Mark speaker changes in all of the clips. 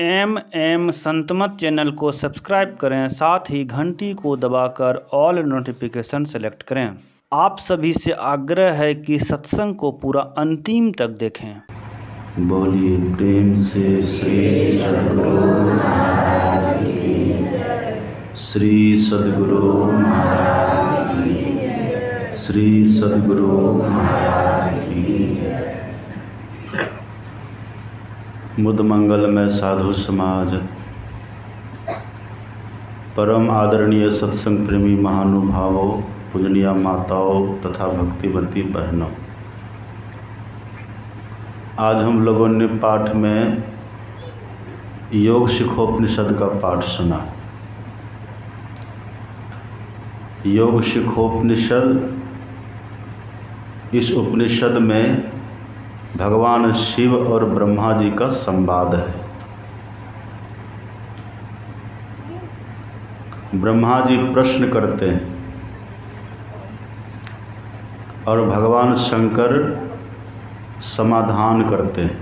Speaker 1: Santmat channel को subscribe करें, साथ ही घंटी को दबाकर ऑल नोटिफिकेशन सेलेक्ट करें। आप सभी से आग्रह है कि सत्संग को पूरा अंतिम तक देखें।
Speaker 2: बोलिए प्रेम से श्री सद्गुरु महाराज की जय। श्री सद्गुरु महाराज की जय। श्री सद्गुरु महाराज की जय। मुद मंगलमय साधु समाज, परम आदरणीय सत्संग प्रेमी महानुभावों, पूजनीय माताओं तथा भक्तिवती बहनों, आज हम लोगों ने पाठ में योग शिखोपनिषद का पाठ सुना। योग शिखोपनिषद, इस उपनिषद में भगवान शिव और ब्रह्मा जी का संवाद है। ब्रह्मा जी प्रश्न करते हैं और भगवान शंकर समाधान करते हैं।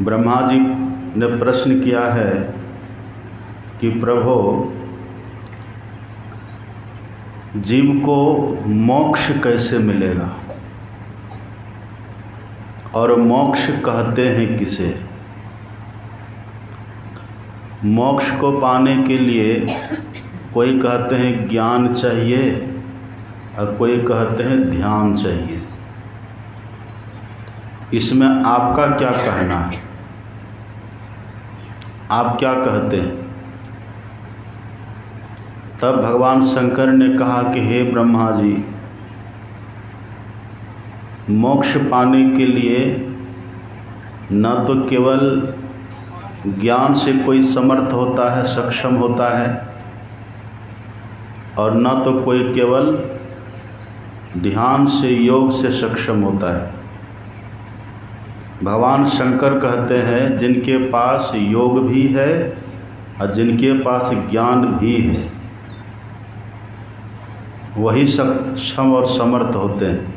Speaker 2: ब्रह्मा जी ने प्रश्न किया है कि प्रभु, जीव को मोक्ष कैसे मिलेगा और मोक्ष कहते हैं किसे? मोक्ष को पाने के लिए कोई कहते हैं ज्ञान चाहिए और कोई कहते हैं ध्यान चाहिए। इसमें आपका क्या कहना है? आप क्या कहते हैं? तब भगवान शंकर ने कहा कि हे ब्रह्मा जी, मोक्ष पाने के लिए न तो केवल ज्ञान से कोई समर्थ होता है, सक्षम होता है, और न तो कोई केवल ध्यान से, योग से सक्षम होता है। भगवान शंकर कहते हैं जिनके पास योग भी है और जिनके पास ज्ञान भी है, वही सक्षम और समर्थ होते हैं।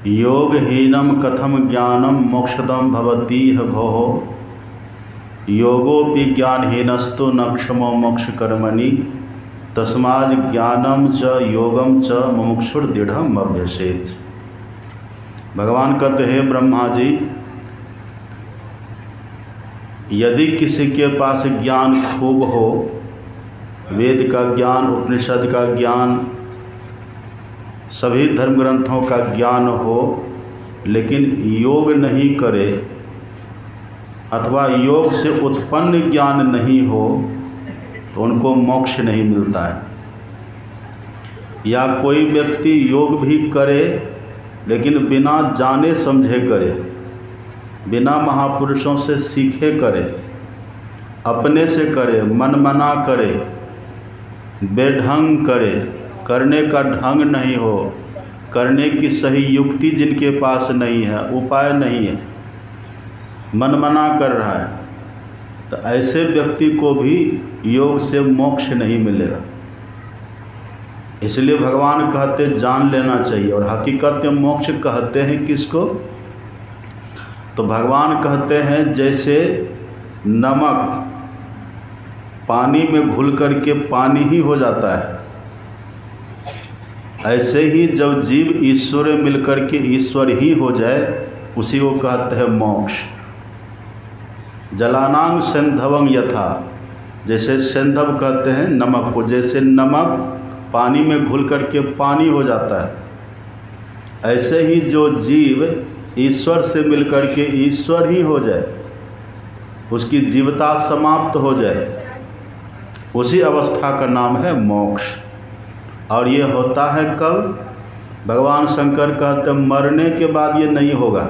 Speaker 2: योगहीनम कथम ज्ञानम मोक्षदम भवति भोः, योगोपि ज्ञानहीनस्तु न क्षमो मोक्ष कर्मणि, तस्माद् ज्ञानम च योगम च मुमुक्षुर्दृढ़म् अभ्यसेत्। भगवान कहते हैं ब्रह्मा जी, यदि किसी के पास ज्ञान खूब हो, वेद का ज्ञान, उपनिषद का ज्ञान, सभी धर्म ग्रंथों का ज्ञान हो, लेकिन योग नहीं करे अथवा योग से उत्पन्न ज्ञान नहीं हो, तो उनको मोक्ष नहीं मिलता है। या कोई व्यक्ति योग भी करे लेकिन बिना जाने समझे करे, बिना महापुरुषों से सीखे करे, अपने से करे, मनमना करे, बेढंग करे, करने का ढंग नहीं हो, करने की सही युक्ति जिनके पास नहीं है, उपाय नहीं है, मनमना कर रहा है, तो ऐसे व्यक्ति को भी योग से मोक्ष नहीं मिलेगा। इसलिए भगवान कहते जान लेना चाहिए। और हकीकत में मोक्ष कहते हैं किसको? तो भगवान कहते हैं जैसे नमक पानी में घुल करके पानी ही हो जाता है, ऐसे ही जब जीव ईश्वर में मिलकर के ईश्वर ही हो जाए, उसी को कहते हैं मोक्ष। जलानांग सेंधवं यथा, जैसे सेंधव कहते हैं नमक को, जैसे नमक पानी में घुल करके पानी हो जाता है, ऐसे ही जो जीव ईश्वर से मिलकर के ईश्वर ही हो जाए, उसकी जीवता समाप्त हो जाए, उसी अवस्था का नाम है मोक्ष। और ये होता है कब? भगवान शंकर कहते मरने के बाद ये नहीं होगा।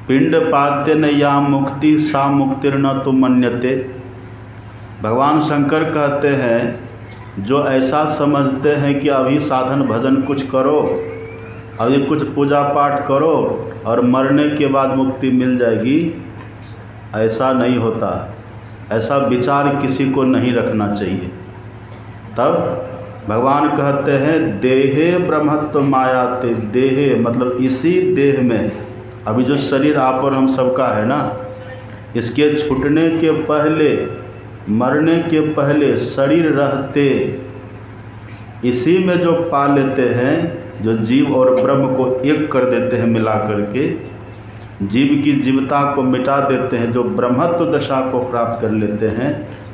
Speaker 2: पिंड पाते न या मुक्ति सा मुक्तिर्न तो मन्यते। भगवान शंकर कहते हैं जो ऐसा समझते हैं कि अभी साधन भजन कुछ करो, अभी कुछ पूजा पाठ करो और मरने के बाद मुक्ति मिल जाएगी, ऐसा नहीं होता। ऐसा विचार किसी को नहीं रखना चाहिए। तब भगवान कहते हैं देहे ब्रह्मत्व मायाते, देहे मतलब इसी देह में अभी जो शरीर आप और हम सबका है ना, इसके छूटने के पहले, मरने के पहले शरीर रहते इसी में जो पा लेते हैं, जो जीव और ब्रह्म को एक कर देते हैं मिला करके, जीव की जीवता को मिटा देते हैं, जो ब्रह्मत्व दशा को प्राप्त कर लेते हैं,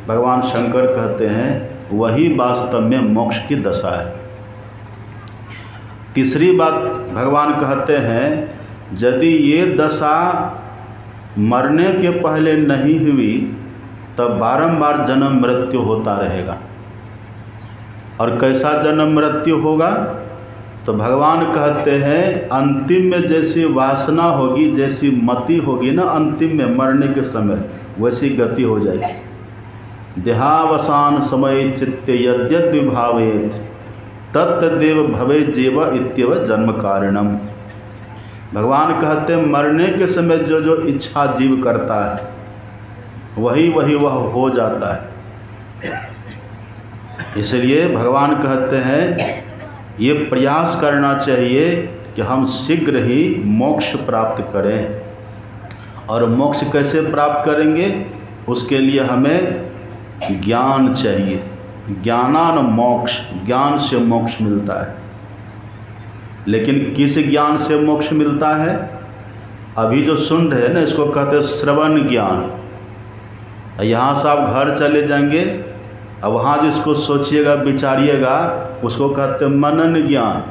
Speaker 2: भगवान शंकर कहते हैं वही वास्तव में मोक्ष की दशा है। तीसरी बात भगवान कहते हैं, यदि ये दशा मरने के पहले नहीं हुई तब बारंबार जन्म मृत्यु होता रहेगा। और कैसा जन्म मृत्यु होगा? तो भगवान कहते हैं अंतिम में जैसी वासना होगी, जैसी मति होगी ना, अंतिम में मरने के समय वैसी गति हो जाएगी। देहावसान समय चित्ते यद्यद् भावेत तत्तदेव भवे जीव इत्यव जन्म कारणम। भगवान कहते हैं मरने के समय जो जो इच्छा जीव करता है वही वह हो जाता है। इसलिए भगवान कहते हैं ये प्रयास करना चाहिए कि हम शीघ्र ही मोक्ष प्राप्त करें। और मोक्ष कैसे प्राप्त करेंगे? उसके लिए हमें ज्ञान चाहिए। ज्ञानान मोक्ष, ज्ञान से मोक्ष मिलता है। लेकिन किस ज्ञान से मोक्ष मिलता है? अभी जो सुन रहे हैं ना, इसको कहते हैं श्रवण ज्ञान। यहाँ से आप घर चले जाएंगे, अब वहाँ जिसको सोचिएगा विचारिएगा उसको कहते हैं मनन ज्ञान।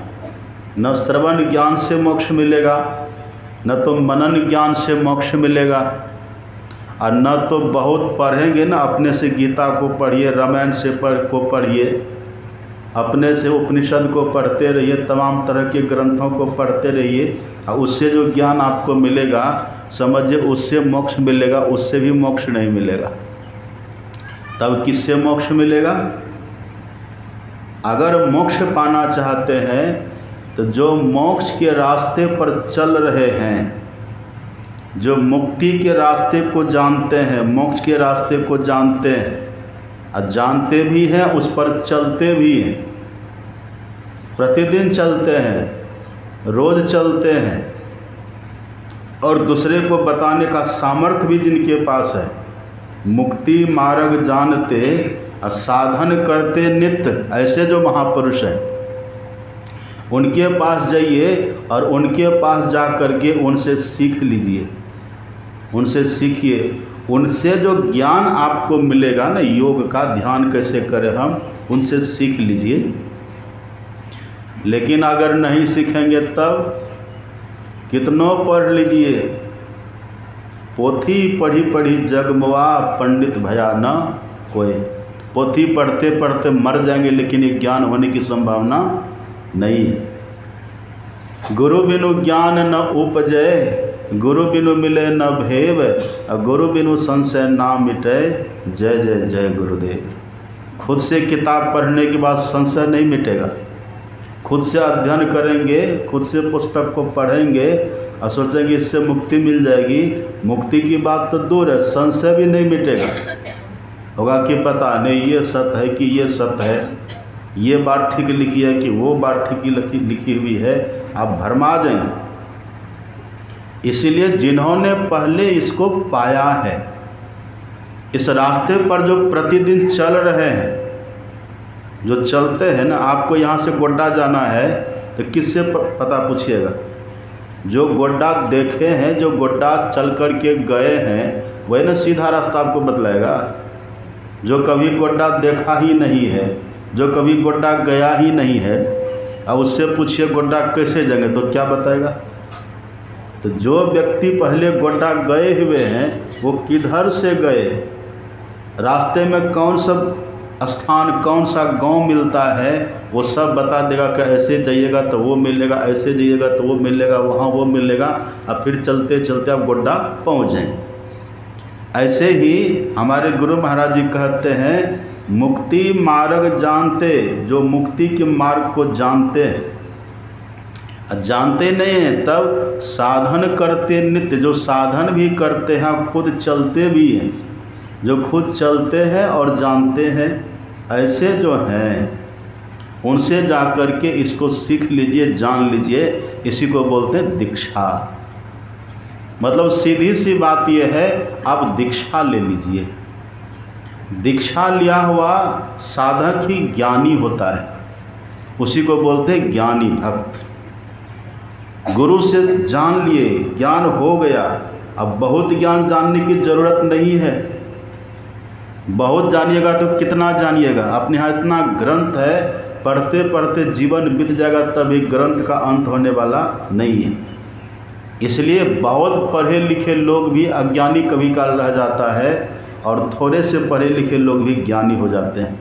Speaker 2: न श्रवण ज्ञान से मोक्ष मिलेगा, न तो मनन ज्ञान से मोक्ष मिलेगा, और न तो बहुत पढ़ेंगे ना, अपने से गीता को पढ़िए, रामायण से पढ़िए, अपने से उपनिषद को पढ़ते रहिए, तमाम तरह के ग्रंथों को पढ़ते रहिए, और उससे जो ज्ञान आपको मिलेगा समझिए उससे मोक्ष मिलेगा, उससे भी मोक्ष नहीं मिलेगा। तब किससे मोक्ष मिलेगा? अगर मोक्ष पाना चाहते हैं तो जो मोक्ष के रास्ते पर चल रहे हैं, जो मुक्ति के रास्ते को जानते हैं, मोक्ष के रास्ते को जानते हैं, और जानते भी हैं, उस पर चलते भी हैं, प्रतिदिन चलते हैं, रोज चलते हैं, और दूसरे को बताने का सामर्थ्य भी जिनके पास है, मुक्ति मार्ग जानते और साधन करते नित्य, ऐसे जो महापुरुष हैं उनके पास जाइए और उनके पास जा कर के उनसे सीख लीजिए, उनसे सीखिए। उनसे जो ज्ञान आपको मिलेगा ना, योग का ध्यान कैसे करें हम, उनसे सीख लीजिए। लेकिन अगर नहीं सीखेंगे तब कितनों पढ़ लीजिए, पोथी पढ़ी पढ़ी जगमवा पंडित भया न कोई। पोथी पढ़ते पढ़ते मर जाएंगे लेकिन ये ज्ञान होने की संभावना नहीं है। गुरु बिनु ज्ञान न उपजय, गुरु बिनु मिले न भेव, और गुरु बिनु संशय ना मिटे, जय जय जय गुरुदेव। खुद से किताब पढ़ने के बाद संशय नहीं मिटेगा। खुद से अध्ययन करेंगे, खुद से पुस्तक को पढ़ेंगे और सोचेंगे इससे मुक्ति मिल जाएगी, मुक्ति की बात तो दूर है, संशय भी नहीं मिटेगा। होगा कि पता नहीं ये सत्य है कि ये सत्य है, ये बात ठीक लिखी है कि वो बात ठीक लिखी हुई है, आप भरमा जाएंगे। इसीलिए जिन्होंने पहले इसको पाया है, इस रास्ते पर जो प्रतिदिन चल रहे हैं, जो चलते हैं ना, आपको यहाँ से गोड्डा जाना है तो किससे पता पूछिएगा? जो गोड्डा देखे हैं, जो गोड्डा चल कर के गए हैं, वही ना सीधा रास्ता आपको बतलाएगा। जो कभी गोड्डा देखा ही नहीं है, जो कभी गोड्डा गया ही नहीं है, अब उससे पूछिए गोड्डा कैसे जाएंगे तो क्या बताएगा? तो जो व्यक्ति पहले गोड्डा गए हुए हैं वो किधर से गए, रास्ते में कौन सा स्थान, कौन सा गांव मिलता है, वो सब बता देगा कि ऐसे जाइएगा तो वो मिलेगा, ऐसे जाइएगा तो वो मिलेगा, वहाँ वो मिलेगा, और फिर चलते चलते आप गोड्डा पहुँच जाएंगे। ऐसे ही हमारे गुरु महाराज जी कहते हैं, मुक्ति मार्ग जानते, जो मुक्ति के मार्ग को जानते हैं, जानते नहीं हैं तब साधन करते नित्य, जो साधन भी करते हैं, खुद चलते भी हैं, जो खुद चलते हैं और जानते हैं, ऐसे जो हैं उनसे जा कर के इसको सीख लीजिए, जान लीजिए। इसी को बोलते हैं दीक्षा। मतलब सीधी सी बात यह है, आप दीक्षा ले लीजिए। दीक्षा लिया हुआ साधक ही ज्ञानी होता है, उसी को बोलते हैं ज्ञानी भक्त। गुरु से जान लिए, ज्ञान हो गया, अब बहुत ज्ञान जानने की ज़रूरत नहीं है। बहुत जानिएगा तो कितना जानिएगा, अपने यहाँ इतना ग्रंथ है, पढ़ते पढ़ते जीवन बीत जाएगा, तब एक ग्रंथ का अंत होने वाला नहीं है। इसलिए बहुत पढ़े लिखे लोग भी अज्ञानी कभी काल रह जाता है, और थोड़े से पढ़े लिखे लोग भी ज्ञानी हो जाते हैं।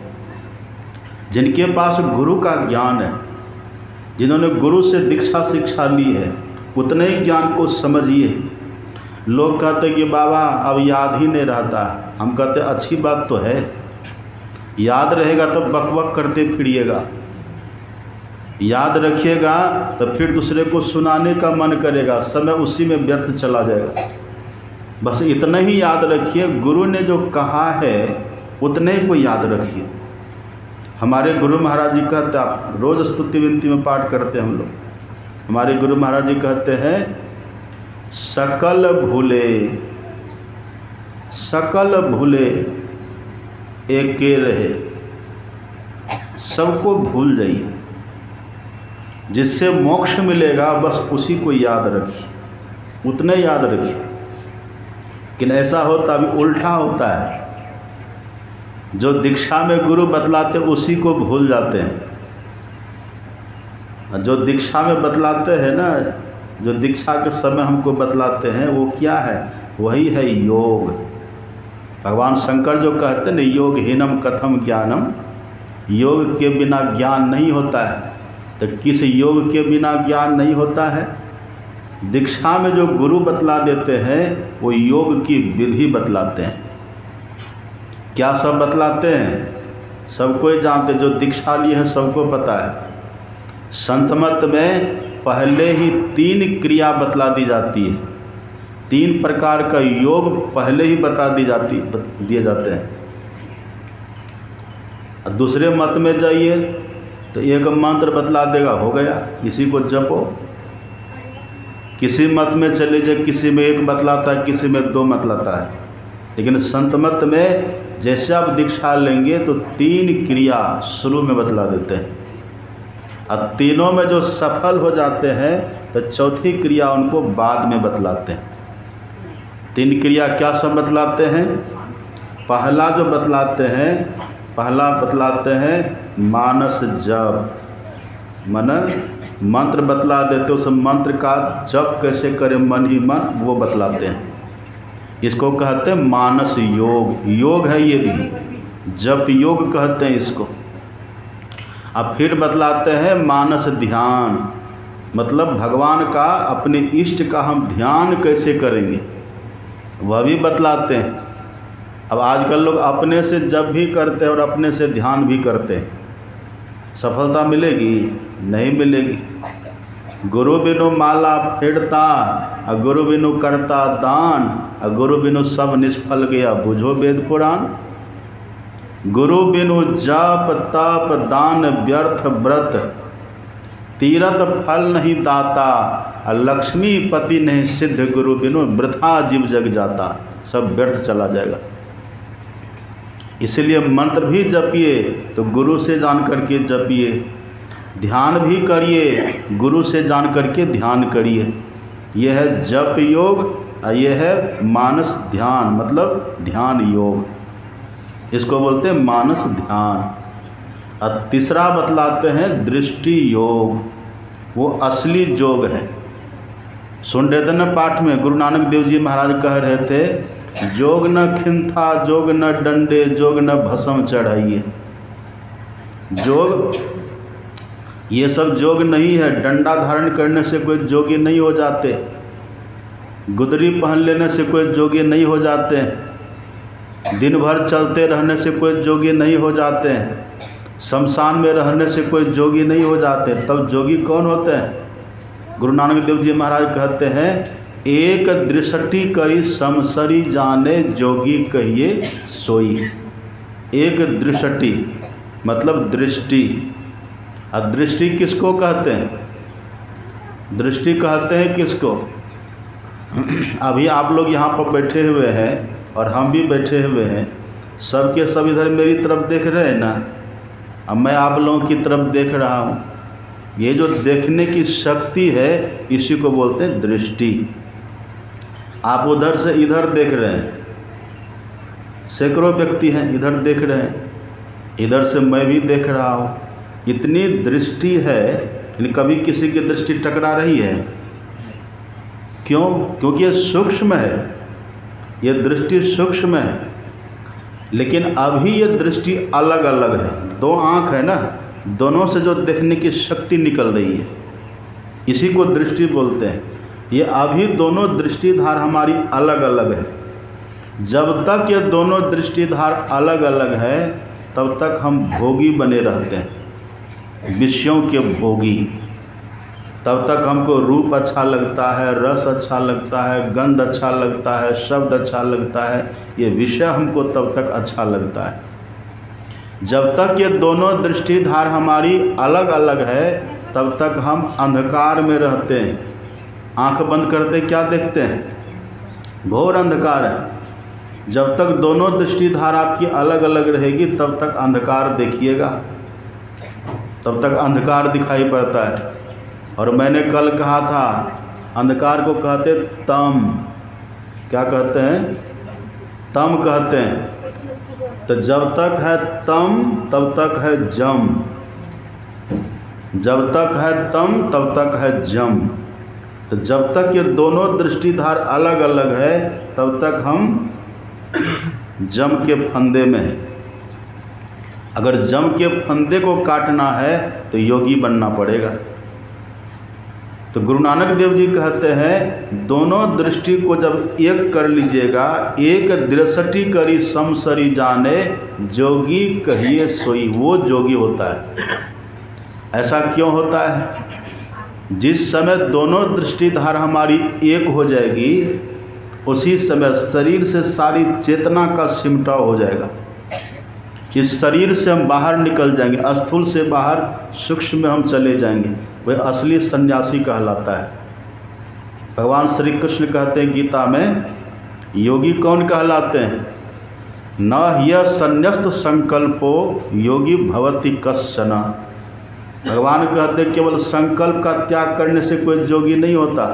Speaker 2: जिनके पास गुरु का ज्ञान है, जिन्होंने गुरु से दीक्षा शिक्षा ली है, उतने ही ज्ञान को समझिए। लोग कहते कि बाबा अब याद ही नहीं रहता, हम कहते अच्छी बात तो है, याद रहेगा तो बकबक करते फिरिएगा, याद रखिएगा तो फिर दूसरे को सुनाने का मन करेगा, समय उसी में व्यर्थ चला जाएगा। बस इतना ही याद रखिए, गुरु ने जो कहा है उतने ही को याद रखिए। हमारे गुरु महाराज जी कहते, आप रोज़ स्तुति विनती में पाठ करते हैं हम लोग, हमारे गुरु महाराज जी कहते हैं, सकल भूले एके रहे, सबको भूल जाइए, जिससे मोक्ष मिलेगा बस उसी को याद रखिए, उतने याद रखिए। लेकिन ऐसा होता अभी उल्टा होता है, जो दीक्षा में गुरु बतलाते उसी को भूल जाते हैं। जो दीक्षा में बतलाते हैं ना, जो दीक्षा के समय हमको बतलाते हैं, वो क्या है? वही है योग। भगवान शंकर जो कहते हैं ना, योग हीनम कथम ज्ञानम, योग के बिना ज्ञान नहीं होता है। तो किस योग के बिना ज्ञान नहीं होता है? दीक्षा में जो गुरु बतला देते हैं वो योग की विधि बतलाते हैं। क्या सब बतलाते हैं? सबको ही जानते, जो दीक्षा लिए हैं सबको पता है। संत मत में पहले ही 3 क्रिया बतला दी जाती है, 3 प्रकार का योग पहले ही दिए जाते हैं। दूसरे मत में जाइए तो एक मंत्र बतला देगा, हो गया, इसी को जपो। किसी मत में चले जाए, किसी में 1 बतलाता है, किसी में 2 बतलाता है। लेकिन संत मत में जैसे आप दीक्षा लेंगे तो 3 क्रिया शुरू में बतला देते हैं, और तीनों में जो सफल हो जाते हैं तो चौथी क्रिया उनको बाद में बतलाते हैं। 3 क्रिया क्या सब बतलाते हैं? पहला जो बतलाते हैं मानस जप, मन मंत्र बतला देते, उस मंत्र का जप कैसे करें मन ही मन, वो बतलाते हैं। इसको कहते हैं मानस योग। योग है ये भी, जप योग कहते हैं इसको। अब फिर बतलाते हैं मानस ध्यान, मतलब भगवान का, अपने इष्ट का हम ध्यान कैसे करेंगे, वह भी बतलाते हैं। अब आजकल लोग अपने से जप भी करते हैं और अपने से ध्यान भी करते हैं, सफलता मिलेगी? नहीं मिलेगी। गुरु बिनु माला फेरता, और गुरु बिनु करता दान, और गुरु बिनु सब निष्फल गया, बुझो वेद पुराण। गुरु बिनु जप तप दान व्यर्थ व्रत, तीरथ फल नहीं दाता, और लक्ष्मी पति नहीं सिद्ध, गुरु बिनु वृथा जीव जग जाता, सब व्यर्थ चला जाएगा। इसलिए मंत्र भी जपिए तो गुरु से जान करके जपिए, ध्यान भी करिए गुरु से जान करके ध्यान करिए। यह है जप योग, और यह है मानस ध्यान, मतलब ध्यान योग, इसको बोलते हैं मानस ध्यान। और तीसरा बतलाते हैं दृष्टि योग, वो असली योग है। सुन रहे थे न पाठ में, गुरु नानक देव जी महाराज कह रहे थे, जोग न खिंथा जोग न डंडे, जोग न भस्म चढ़ाइए। जोग, ये सब जोग नहीं है। डंडा धारण करने से कोई जोगी नहीं हो जाते, गुदरी पहन लेने से कोई जोगी नहीं हो जाते, दिन भर चलते रहने से कोई जोगी नहीं हो जाते हैं, शमशान में रहने से कोई जोगी नहीं हो जाते। तब जोगी कौन होते हैं? गुरु नानक देव जी महाराज कहते हैं, एक दृष्टि करी समसरी जाने, जोगी कहिए सोई। एक दृष्टि मतलब दृष्टि। और दृष्टि किसको कहते हैं? दृष्टि कहते हैं किसको? अभी आप लोग यहाँ पर बैठे हुए हैं और हम भी बैठे हुए हैं, सबके सब इधर मेरी तरफ देख रहे हैं ना। अब मैं आप लोगों की तरफ देख रहा हूँ। ये जो देखने की शक्ति है इसी को बोलते हैं दृष्टि। आप उधर से इधर देख रहे हैं, सैकड़ों व्यक्ति हैं इधर देख रहे हैं, इधर से मैं भी देख रहा हूँ। इतनी दृष्टि है, लेकिन कभी किसी की दृष्टि टकरा रही है? क्यों? क्योंकि ये सूक्ष्म है, ये दृष्टि सूक्ष्म है। लेकिन अभी ये दृष्टि अलग अलग है। दो आँख है ना, दोनों से जो देखने की शक्ति निकल रही है, इसी को दृष्टि बोलते हैं। ये अभी दोनों दृष्टिधार हमारी अलग अलग है। जब तक ये दोनों दृष्टिधार अलग अलग है तब तक हम भोगी बने रहते हैं, विषयों के भोगी। तब तक हमको रूप अच्छा लगता है, रस अच्छा लगता है, गंध अच्छा लगता है, शब्द अच्छा लगता है, ये विषय हमको तब तक अच्छा लगता है। जब तक ये दोनों दृष्टिधार हमारी अलग अलग है तब तक हम अंधकार में रहते हैं। आंख बंद करते क्या देखते हैं? घोर अंधकार है। जब तक दोनों दृष्टिधार आपकी अलग अलग रहेगी तब तक अंधकार देखिएगा, तब तक अंधकार दिखाई पड़ता है। और मैंने कल कहा था, अंधकार को कहते तम। क्या कहते हैं? तम कहते हैं। तो जब तक है तम तब तक है जम, जब तक है तम तब तक है जम। तो जब तक ये दोनों दृष्टिधार अलग अलग है तब तक हम जम के फंदे में हैं। अगर जम के फंदे को काटना है तो योगी बनना पड़ेगा। तो गुरु नानक देव जी कहते हैं, दोनों दृष्टि को जब एक कर लीजिएगा, एक दृष्टि करी समसरी जाने, जोगी कहिए सोई, वो जोगी होता है। ऐसा क्यों होता है? जिस समय दोनों दृष्टिधार हमारी एक हो जाएगी उसी समय शरीर से सारी चेतना का सिमटाव हो जाएगा। इस शरीर से हम बाहर निकल जाएंगे, स्थूल से बाहर सूक्ष्म में हम चले जाएंगे। वह असली सन्यासी कहलाता है। भगवान श्री कृष्ण कहते हैं गीता में, योगी कौन कहलाते हैं? न ह्य संन्यस्त संकल्पो योगी भवति कश्चन। भगवान कहते हैं केवल संकल्प का त्याग करने से कोई योगी नहीं होता।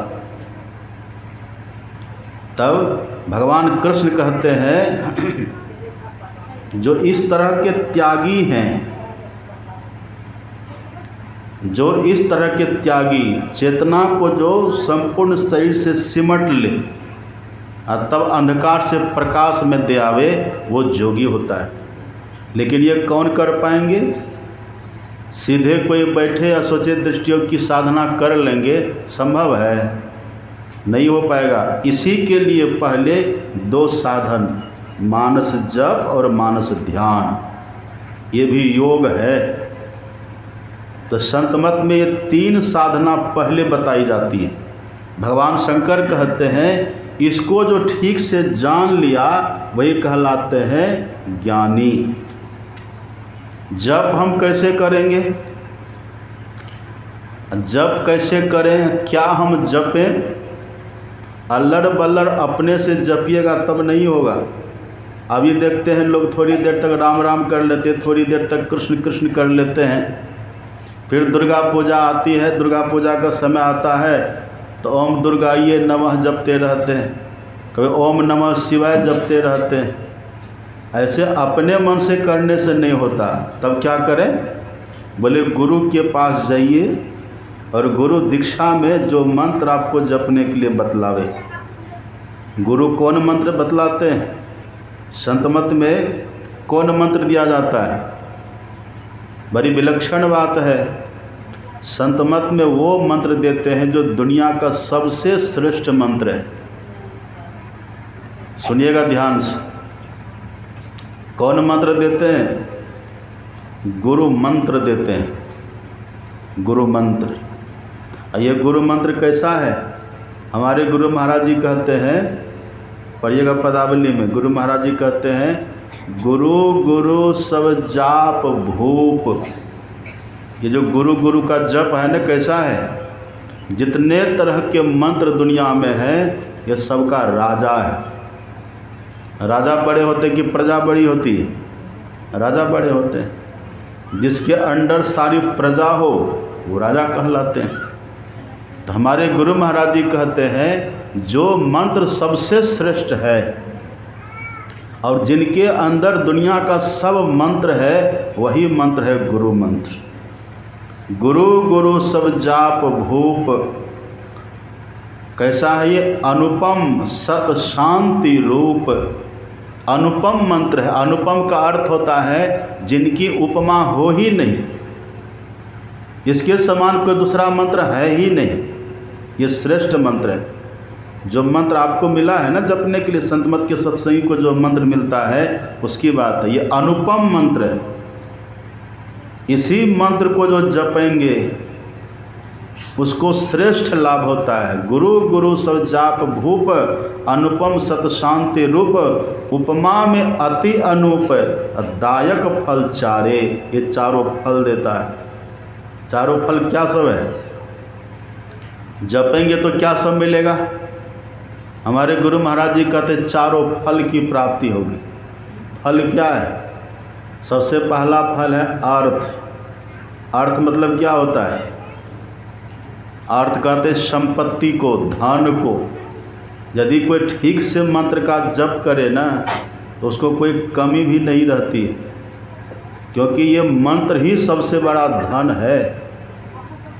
Speaker 2: तब भगवान कृष्ण कहते हैं, जो इस तरह के त्यागी हैं, जो इस तरह के त्यागी चेतना को जो संपूर्ण शरीर से सिमट ले और तब अंधकार से प्रकाश में दे आवे, वो जोगी होता है। लेकिन ये कौन कर पाएंगे? सीधे कोई बैठे या सोचे दृष्टियों की साधना कर लेंगे, संभव है? नहीं हो पाएगा। इसी के लिए पहले दो साधन, मानस जप और मानस ध्यान, ये भी योग है। तो संत मत में ये तीन साधना पहले बताई जाती है। भगवान शंकर कहते हैं, इसको जो ठीक से जान लिया वही कहलाते हैं ज्ञानी। जप हम कैसे करेंगे? जप कैसे करें? क्या हम जपें? अल्लड़ बल्लड़ अपने से जपिएगा तब नहीं होगा। अभी देखते हैं लोग थोड़ी देर तक राम राम कर लेते हैं, थोड़ी देर तक कृष्ण कृष्ण कर लेते हैं। फिर दुर्गा पूजा आती है, दुर्गा पूजा का समय आता है तो ओम दुर्गाये नमः जपते रहते हैं, कभी ओम नमः शिवाय जपते रहते हैं। ऐसे अपने मन से करने से नहीं होता। तब क्या करें? बोले गुरु के पास जाइए और गुरु दीक्षा में जो मंत्र आपको जपने के लिए बतलावे। गुरु कौन मंत्र बतलाते हैं? संत मत में कौन मंत्र दिया जाता है? बड़ी विलक्षण बात है। संत मत में वो मंत्र देते हैं जो दुनिया का सबसे श्रेष्ठ मंत्र है। सुनिएगा ध्यान से। कौन मंत्र देते हैं? गुरु मंत्र देते हैं, गुरु मंत्र। ये गुरु मंत्र कैसा है? हमारे गुरु महाराज जी कहते हैं, पढ़िएगा पदावली में, गुरु महाराज जी कहते हैं, गुरु गुरु सब जाप भूप। ये जो गुरु गुरु का जप है ना, कैसा है? जितने तरह के मंत्र दुनिया में हैं, ये सबका राजा है। राजा बड़े होते कि प्रजा बड़ी होती है? राजा बड़े होते हैं। जिसके अंडर सारी प्रजा हो वो राजा कहलाते हैं। तो हमारे गुरु महाराज जी कहते हैं जो मंत्र सबसे श्रेष्ठ है और जिनके अंदर दुनिया का सब मंत्र है वही मंत्र है गुरु मंत्र। गुरु गुरु सब जाप भूप, कैसा है ये? अनुपम सत शांति रूप। अनुपम मंत्र है। अनुपम का अर्थ होता है जिनकी उपमा हो ही नहीं, इसके समान कोई दूसरा मंत्र है ही नहीं। ये श्रेष्ठ मंत्र है। जो मंत्र आपको मिला है ना जपने के लिए, संत मत के सत्संगी को जो मंत्र मिलता है उसकी बात है। ये अनुपम मंत्र है। इसी मंत्र को जो जपेंगे उसको श्रेष्ठ लाभ होता है। गुरु गुरु सब जाप भूप, अनुपम सत शांति रूप, उपमा में अति अनूप, दायक फल चारे। ये चारों फल देता है। चारों फल क्या सब है? जपेंगे तो क्या सब मिलेगा? हमारे गुरु महाराज जी कहते चारों फल की प्राप्ति होगी। फल क्या है? सबसे पहला फल है अर्थ। अर्थ मतलब क्या होता है? अर्थ कहते संपत्ति को, धन को। यदि कोई ठीक से मंत्र का जप करे ना तो उसको कोई कमी भी नहीं रहती है, क्योंकि ये मंत्र ही सबसे बड़ा धन है।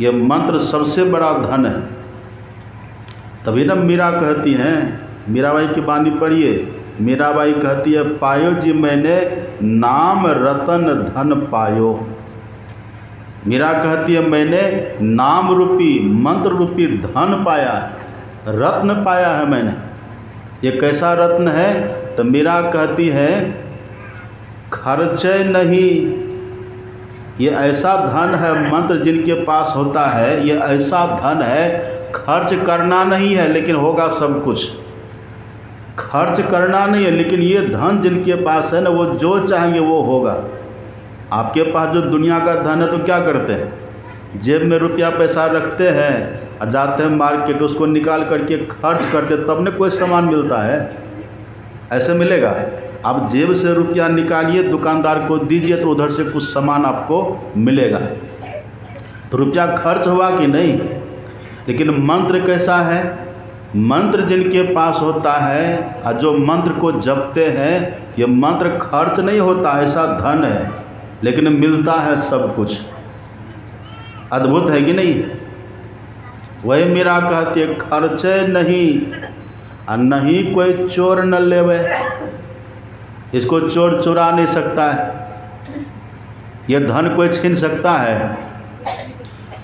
Speaker 2: ये मंत्र सबसे बड़ा धन है। तभी ना मीरा कहती हैं, मीराबाई की वाणी पढ़िए। मीराबाई कहती है पायो जी मैंने नाम रतन धन पायो। मीरा कहती है मैंने नाम रूपी मंत्र रूपी धन पाया है, रत्न पाया है मैंने। ये कैसा रत्न है? तो मीरा कहती है खर्चे नहीं। ये ऐसा धन है, मंत्र जिनके पास होता है ये ऐसा धन है, खर्च करना नहीं है लेकिन होगा सब कुछ। खर्च करना नहीं है लेकिन ये धन जिनके पास है ना वो जो चाहेंगे वो होगा। आपके पास जो दुनिया का धन है तो क्या करते हैं? जेब में रुपया पैसा रखते हैं और जाते हैं मार्केट, उसको निकाल करके खर्च करते, तब न कोई सामान मिलता है। ऐसे मिलेगा? आप जेब से रुपया निकालिए, दुकानदार को दीजिए तो उधर से कुछ सामान आपको मिलेगा। तो रुपया खर्च हुआ कि नहीं? लेकिन मंत्र कैसा है? मंत्र जिनके पास होता है और जो मंत्र को जपते हैं, ये मंत्र खर्च नहीं होता, ऐसा धन है लेकिन मिलता है सब कुछ। अद्भुत है कि नहीं? वही मीरा कहती है खर्चे नहीं और नहीं कोई चोर न लेवे। इसको चोर चुरा नहीं सकता है, ये धन कोई छीन सकता है?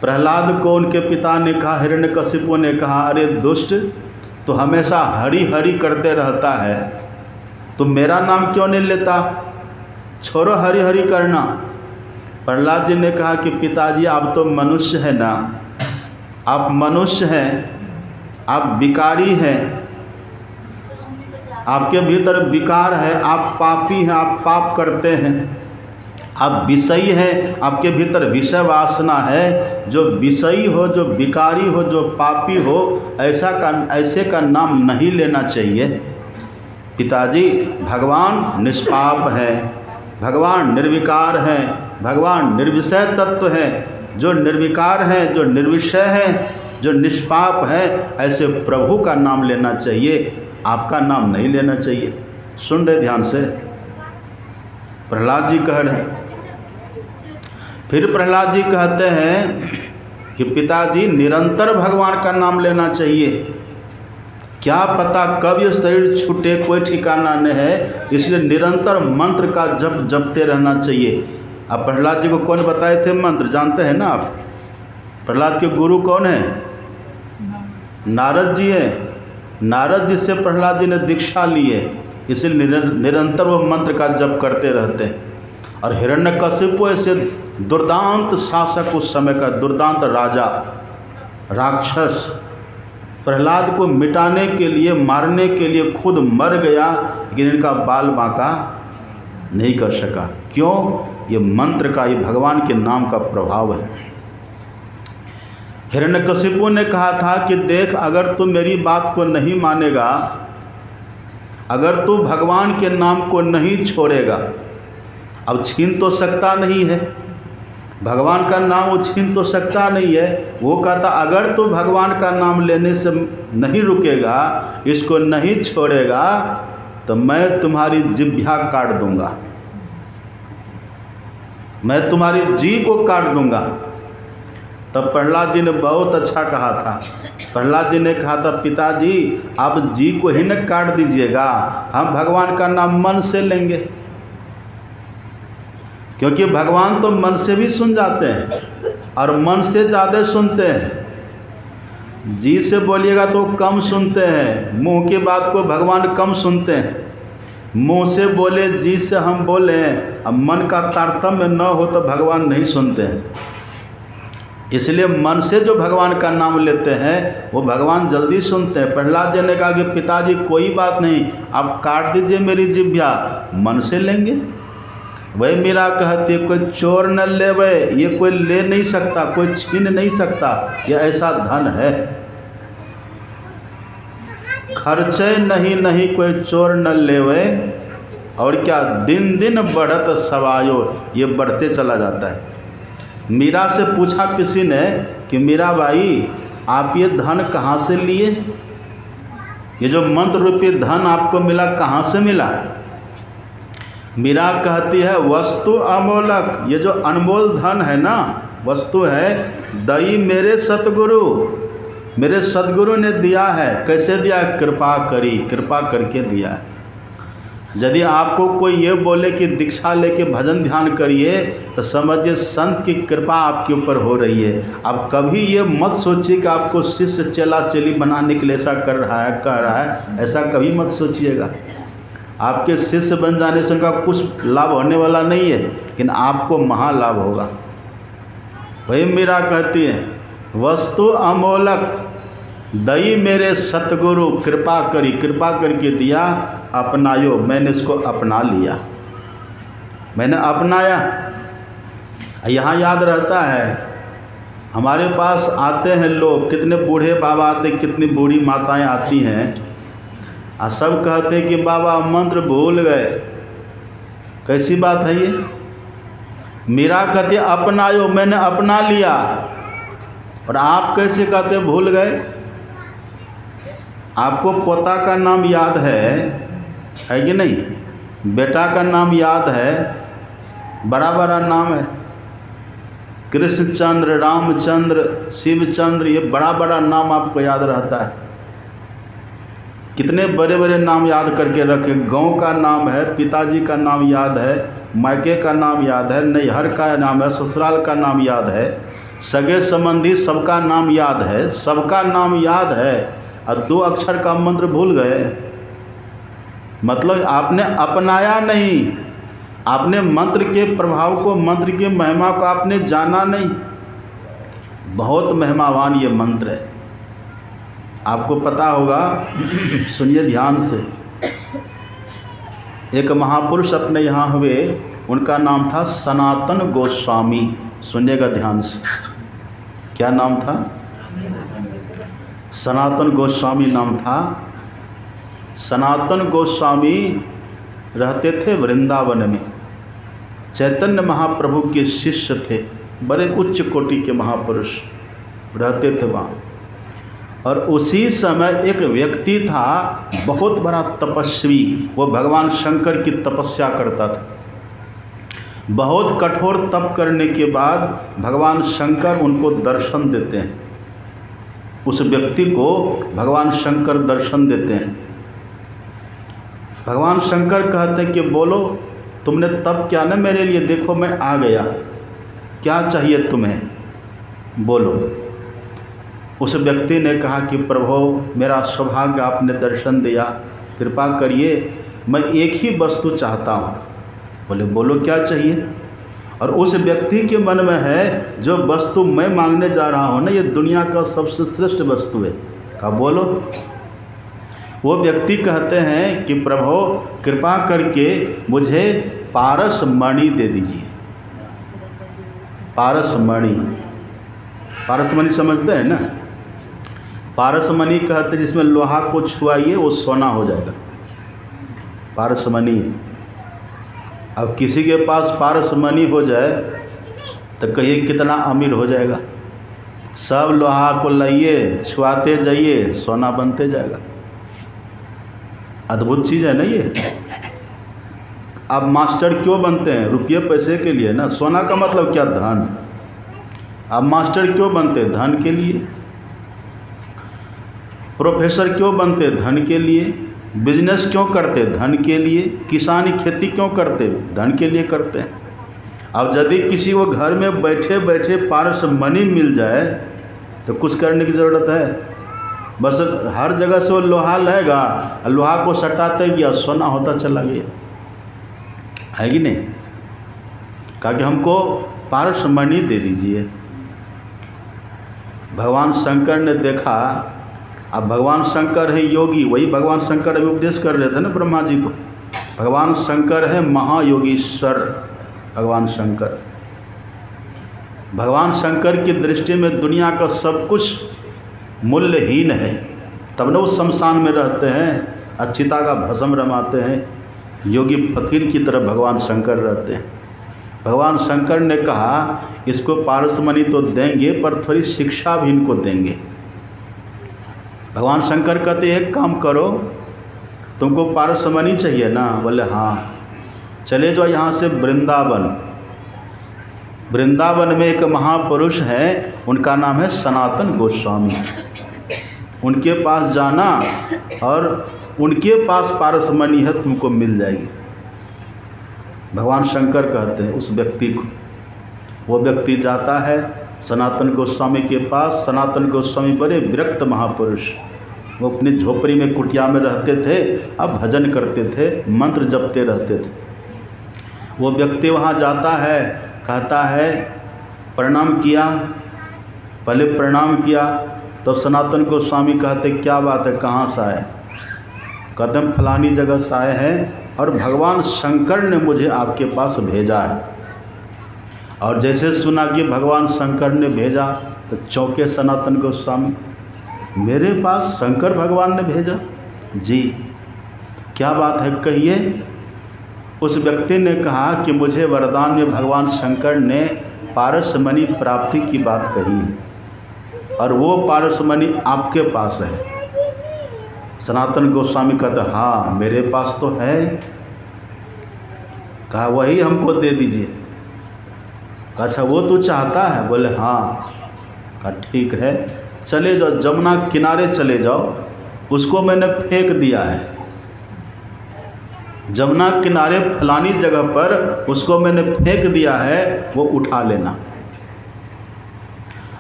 Speaker 2: प्रहलाद को उनके पिता ने कहा, हिरण्यकशिपु ने कहा अरे दुष्ट, तो हमेशा हरि हरि करते रहता है, तो मेरा नाम क्यों नहीं लेता? छोड़ो हरि हरि करना। प्रहलाद जी ने कहा कि पिताजी आप तो मनुष्य हैं ना, आप मनुष्य हैं, आप विकारी हैं, आपके भीतर विकार है, आप पापी हैं, आप पाप करते हैं, आप विषयी हैं, आपके भीतर विषय वासना है। जो विषयी हो, जो विकारी हो, जो पापी हो, ऐसे का नाम नहीं लेना चाहिए। पिताजी भगवान निष्पाप है, भगवान निर्विकार हैं, भगवान निर्विषय तत्व हैं। जो निर्विकार हैं, जो निर्विषय हैं, जो निष्पाप हैं, ऐसे प्रभु का नाम लेना चाहिए, आपका नाम नहीं लेना चाहिए। सुन रहे ध्यान से? प्रहलाद जी कह रहे हैं। फिर प्रहलाद जी कहते हैं कि पिताजी निरंतर भगवान का नाम लेना चाहिए। क्या पता कब ये शरीर छूटे, कोई ठिकाना नहीं है, इसलिए निरंतर मंत्र का जपते रहना चाहिए। अब प्रहलाद जी को कौन बताए थे मंत्र, जानते हैं ना आप? प्रहलाद के गुरु कौन है? नारद जी हैं। नारद जी से प्रहलाद जी ने दीक्षा ली है, इसलिए निरंतर वो मंत्र का जप करते रहते हैं। और हिरण्यकशिपु ऐसे दुर्दांत शासक, उस समय का दुर्दांत राजा, राक्षस, प्रहलाद को मिटाने के लिए, मारने के लिए खुद मर गया, लेकिन इनका बाल बांका नहीं कर सका। क्यों? ये मंत्र का, ये भगवान के नाम का प्रभाव है। हिरण्यकशिपु ने कहा था कि देख, अगर तू मेरी बात को नहीं मानेगा, अगर तू भगवान के नाम को नहीं छोड़ेगा, अब छीन तो सकता नहीं है, भगवान का नाम वो छीन तो सकता नहीं है। वो कहता अगर तू भगवान का नाम लेने से नहीं रुकेगा, इसको नहीं छोड़ेगा, तो मैं तुम्हारी जिह्वा काट दूंगा, मैं तुम्हारी जीभ को काट दूंगा। तब प्रहलाद जी ने बहुत अच्छा कहा था। प्रहलाद जी ने कहा था, पिताजी आप जीभ को ही न काट दीजिएगा, हम भगवान का नाम मन से लेंगे, क्योंकि भगवान तो मन से भी सुन जाते हैं और मन से ज़्यादा सुनते हैं। जी से बोलिएगा तो कम सुनते हैं, मुंह की बात को भगवान कम सुनते हैं। मुंह से बोले, जी से हम बोले, अब मन का तारतम्य न हो तो भगवान नहीं सुनते हैं। इसलिए मन से जो भगवान का नाम लेते हैं वो भगवान जल्दी सुनते हैं। प्रहलाद जी ने कहा कि पिताजी कोई बात नहीं, आप काट दीजिए मेरी जिह्वा, मन से लेंगे। वही मीरा कहती, कोई चोर न लेवे, ये कोई ले नहीं सकता, कोई छीन नहीं सकता, ये ऐसा धन है। खर्चे नहीं कोई चोर न लेवे, और क्या दिन दिन बढ़त सवायो, ये बढ़ते चला जाता है। मीरा से पूछा किसी ने कि मीरा भाई आप ये धन कहाँ से लिए, ये जो मंत्र रूपी धन आपको मिला कहाँ से मिला। मीरा कहती है वस्तु अमोलक, ये जो अनमोल धन है ना, वस्तु है, दई मेरे सतगुरु, मेरे सतगुरु ने दिया है। कैसे दिया? कृपा करी, कृपा करके दिया है। यदि आपको कोई ये बोले कि दीक्षा लेके भजन ध्यान करिए, तो समझिए संत की कृपा आपके ऊपर हो रही है। अब कभी ये मत सोचिए कि आपको शिष्य चेला चेली बनाने के लिए ऐसा कर रहा है, ऐसा कभी मत सोचिएगा। आपके शिष्य बन जाने से उनका कुछ लाभ होने वाला नहीं है, लेकिन आपको महालाभ होगा। वही मीरा कहती है वस्तु अमोलक, दई मेरे सतगुरु, कृपा करी, कृपा करके दिया, अपनायो, मैंने इसको अपना लिया, मैंने अपनाया। यहाँ याद रहता है, हमारे पास आते हैं लोग, कितने बूढ़े बाबा आते, कितनी बूढ़ी माताएं आती हैं, और सब कहते हैं कि बाबा मंत्र भूल गए। कैसी बात है ये? मीरा कहते अपनायो, मैंने अपना लिया। और आप कैसे कहते भूल गए? आपको पोता का नाम याद है कि नहीं? बेटा का नाम याद है, बड़ा बड़ा नाम है, कृष्णचंद्र, रामचंद्र, शिवचंद्र, ये बड़ा बड़ा नाम आपको याद रहता है। कितने बड़े बड़े नाम याद करके रखे। गांव का नाम है, पिताजी का नाम याद है, मायके का नाम याद है, नैहर का नाम है, ससुराल का नाम याद है, सगे संबंधी सबका नाम याद है, सबका नाम याद है, और 2 अक्षर का मंत्र भूल गए। मतलब आपने अपनाया नहीं, आपने मंत्र के प्रभाव को, मंत्र की महिमा को आपने जाना नहीं। बहुत महिमावान ये मंत्र है, आपको पता होगा। सुनिए ध्यान से। एक महापुरुष अपने यहाँ हुए, उनका नाम था सनातन गोस्वामी। सुनिएगा ध्यान से, क्या नाम था? सनातन गोस्वामी नाम था। सनातन गोस्वामी रहते थे वृंदावन में, चैतन्य महाप्रभु के शिष्य थे, बड़े उच्च कोटि के महापुरुष रहते थे वहाँ। और उसी समय एक व्यक्ति था, बहुत बड़ा तपस्वी, वो भगवान शंकर की तपस्या करता था। बहुत कठोर तप करने के बाद भगवान शंकर उनको दर्शन देते हैं। उस व्यक्ति को भगवान शंकर दर्शन देते हैं। भगवान शंकर कहते हैं कि बोलो, तुमने तप किया ना मेरे लिए, देखो मैं आ गया, क्या चाहिए तुम्हें, बोलो। उस व्यक्ति ने कहा कि प्रभु मेरा सौभाग्य, आपने दर्शन दिया, कृपा करिए, मैं एक ही वस्तु चाहता हूँ। बोले बोलो क्या चाहिए। और उस व्यक्ति के मन में है, जो वस्तु मैं मांगने जा रहा हूँ ना, ये दुनिया का सबसे श्रेष्ठ वस्तु है। कहा बोलो। वो व्यक्ति कहते हैं कि प्रभु कृपा करके मुझे पारस मणि दे दीजिए। पारस मणि, पारसमणि समझते हैं ना? पारसमणि कहते जिसमें लोहा को छुआइए वो सोना हो जाएगा, पारसमणि। अब किसी के पास पारसमणि हो जाए तो कहिए कितना अमीर हो जाएगा। सब लोहा को लाइए, छुआते जाइए, सोना बनते जाएगा। अद्भुत चीज़ है ना ये। अब मास्टर क्यों बनते हैं? रुपये पैसे के लिए ना। सोना का मतलब क्या? धन। अब मास्टर क्यों बनते? धन के लिए। प्रोफेसर क्यों बनते? धन के लिए। बिजनेस क्यों करते? धन के लिए। किसानी खेती क्यों करते? धन के लिए करते हैं। अब यदि किसी को घर में बैठे बैठे पारसमणि मिल जाए तो कुछ करने की ज़रूरत है? बस हर जगह से वो लोहा लाएगा, लोहा को सटाते गया, सोना होता चला गया, है कि नहीं? कहा कि हमको पारसमणि दे दीजिए। भगवान शंकर ने देखा, अब भगवान शंकर है योगी, वही भगवान शंकर अभी उपदेश कर रहे थे ना ब्रह्मा जी को। भगवान शंकर है महायोगीश्वर। भगवान शंकर, भगवान शंकर की दृष्टि में दुनिया का सब कुछ मूल्यहीन है, तब न वो शमशान में रहते हैं, अच्युता का भस्म रमाते हैं। योगी फकीर की तरह भगवान शंकर रहते हैं। भगवान शंकर ने कहा इसको पारसमणि तो देंगे पर थोड़ी शिक्षा भी इनको देंगे। भगवान शंकर कहते एक काम करो, तुमको पारसमणि चाहिए ना? बोले हाँ। चले जाओ यहाँ से वृंदावन। वृंदावन में एक महापुरुष हैं, उनका नाम है सनातन गोस्वामी। उनके पास जाना और उनके पास पारसमणि है, तुमको मिल जाएगी। भगवान शंकर कहते हैं उस व्यक्ति को। वो व्यक्ति जाता है सनातन गोस्वामी के पास। सनातन गोस्वामी बड़े विरक्त महापुरुष, वो अपनी झोपड़ी में कुटिया में रहते थे, अब भजन करते थे, मंत्र जपते रहते थे। वो व्यक्ति वहाँ जाता है, कहता है प्रणाम किया, पहले प्रणाम किया तो सनातन गोस्वामी कहते क्या बात है, कहाँ से आए? कहते हम फलानी जगह से आए हैं और भगवान शंकर ने मुझे आपके पास भेजा है। और जैसे सुना कि भगवान शंकर ने भेजा तो चौंके सनातन गोस्वामी, मेरे पास शंकर भगवान ने भेजा? जी, क्या बात है कहिए। उस व्यक्ति ने कहा कि मुझे वरदान में भगवान शंकर ने पारसमणि प्राप्ति की बात कही और वो पारसमणि आपके पास है। सनातन गोस्वामी कहते हाँ मेरे पास तो है। कहा वही हमको दे दीजिए। अच्छा वो तू चाहता है? बोले हाँ। कहा ठीक है, चले जाओ जमुना किनारे चले जाओ, उसको मैंने फेंक दिया है। जमुना किनारे फलानी जगह पर उसको मैंने फेंक दिया है, वो उठा लेना।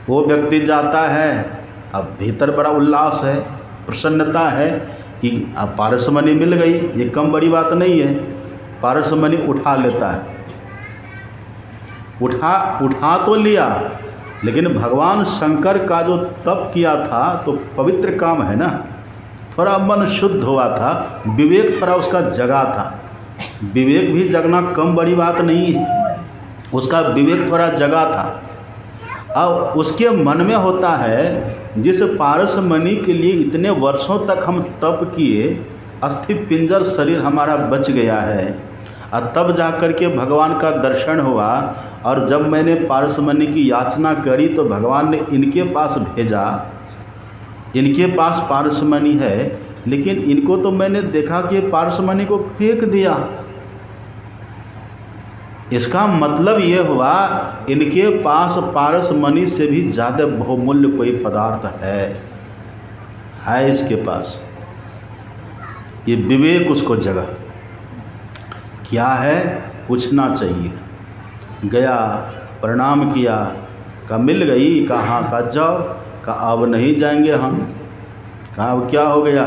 Speaker 2: वो व्यक्ति जाता है, अब भीतर बड़ा उल्लास है, प्रसन्नता है कि अब पारसमणि मिल गई, ये कम बड़ी बात नहीं है। पारसमणि उठा लेता है। उठा तो लिया, लेकिन भगवान शंकर का जो तप किया था तो पवित्र काम है ना, थोड़ा मन शुद्ध हुआ था, विवेक थोड़ा उसका जगा था। विवेक भी जगना कम बड़ी बात नहीं है, उसका विवेक थोड़ा जगा था। अब उसके मन में होता है जिस पारसमणि के लिए इतने वर्षों तक हम तप किए, अस्थि पिंजर शरीर हमारा बच गया है, और तब जाकर के भगवान का दर्शन हुआ। और जब मैंने पारसमणि की याचना करी तो भगवान ने इनके पास भेजा। इनके पास पारसमणि है, लेकिन इनको तो मैंने देखा कि पारसमणि को फेंक दिया। इसका मतलब ये हुआ इनके पास पारसमणि से भी ज़्यादा बहुमूल्य कोई पदार्थ है इसके पास। ये विवेक उसको जगा, क्या है पूछना चाहिए। गया, प्रणाम किया, कहा मिल गई? कहा हाँ। कहा जाओ। कहा अब नहीं जाएंगे हम। कहा अब क्या हो गया?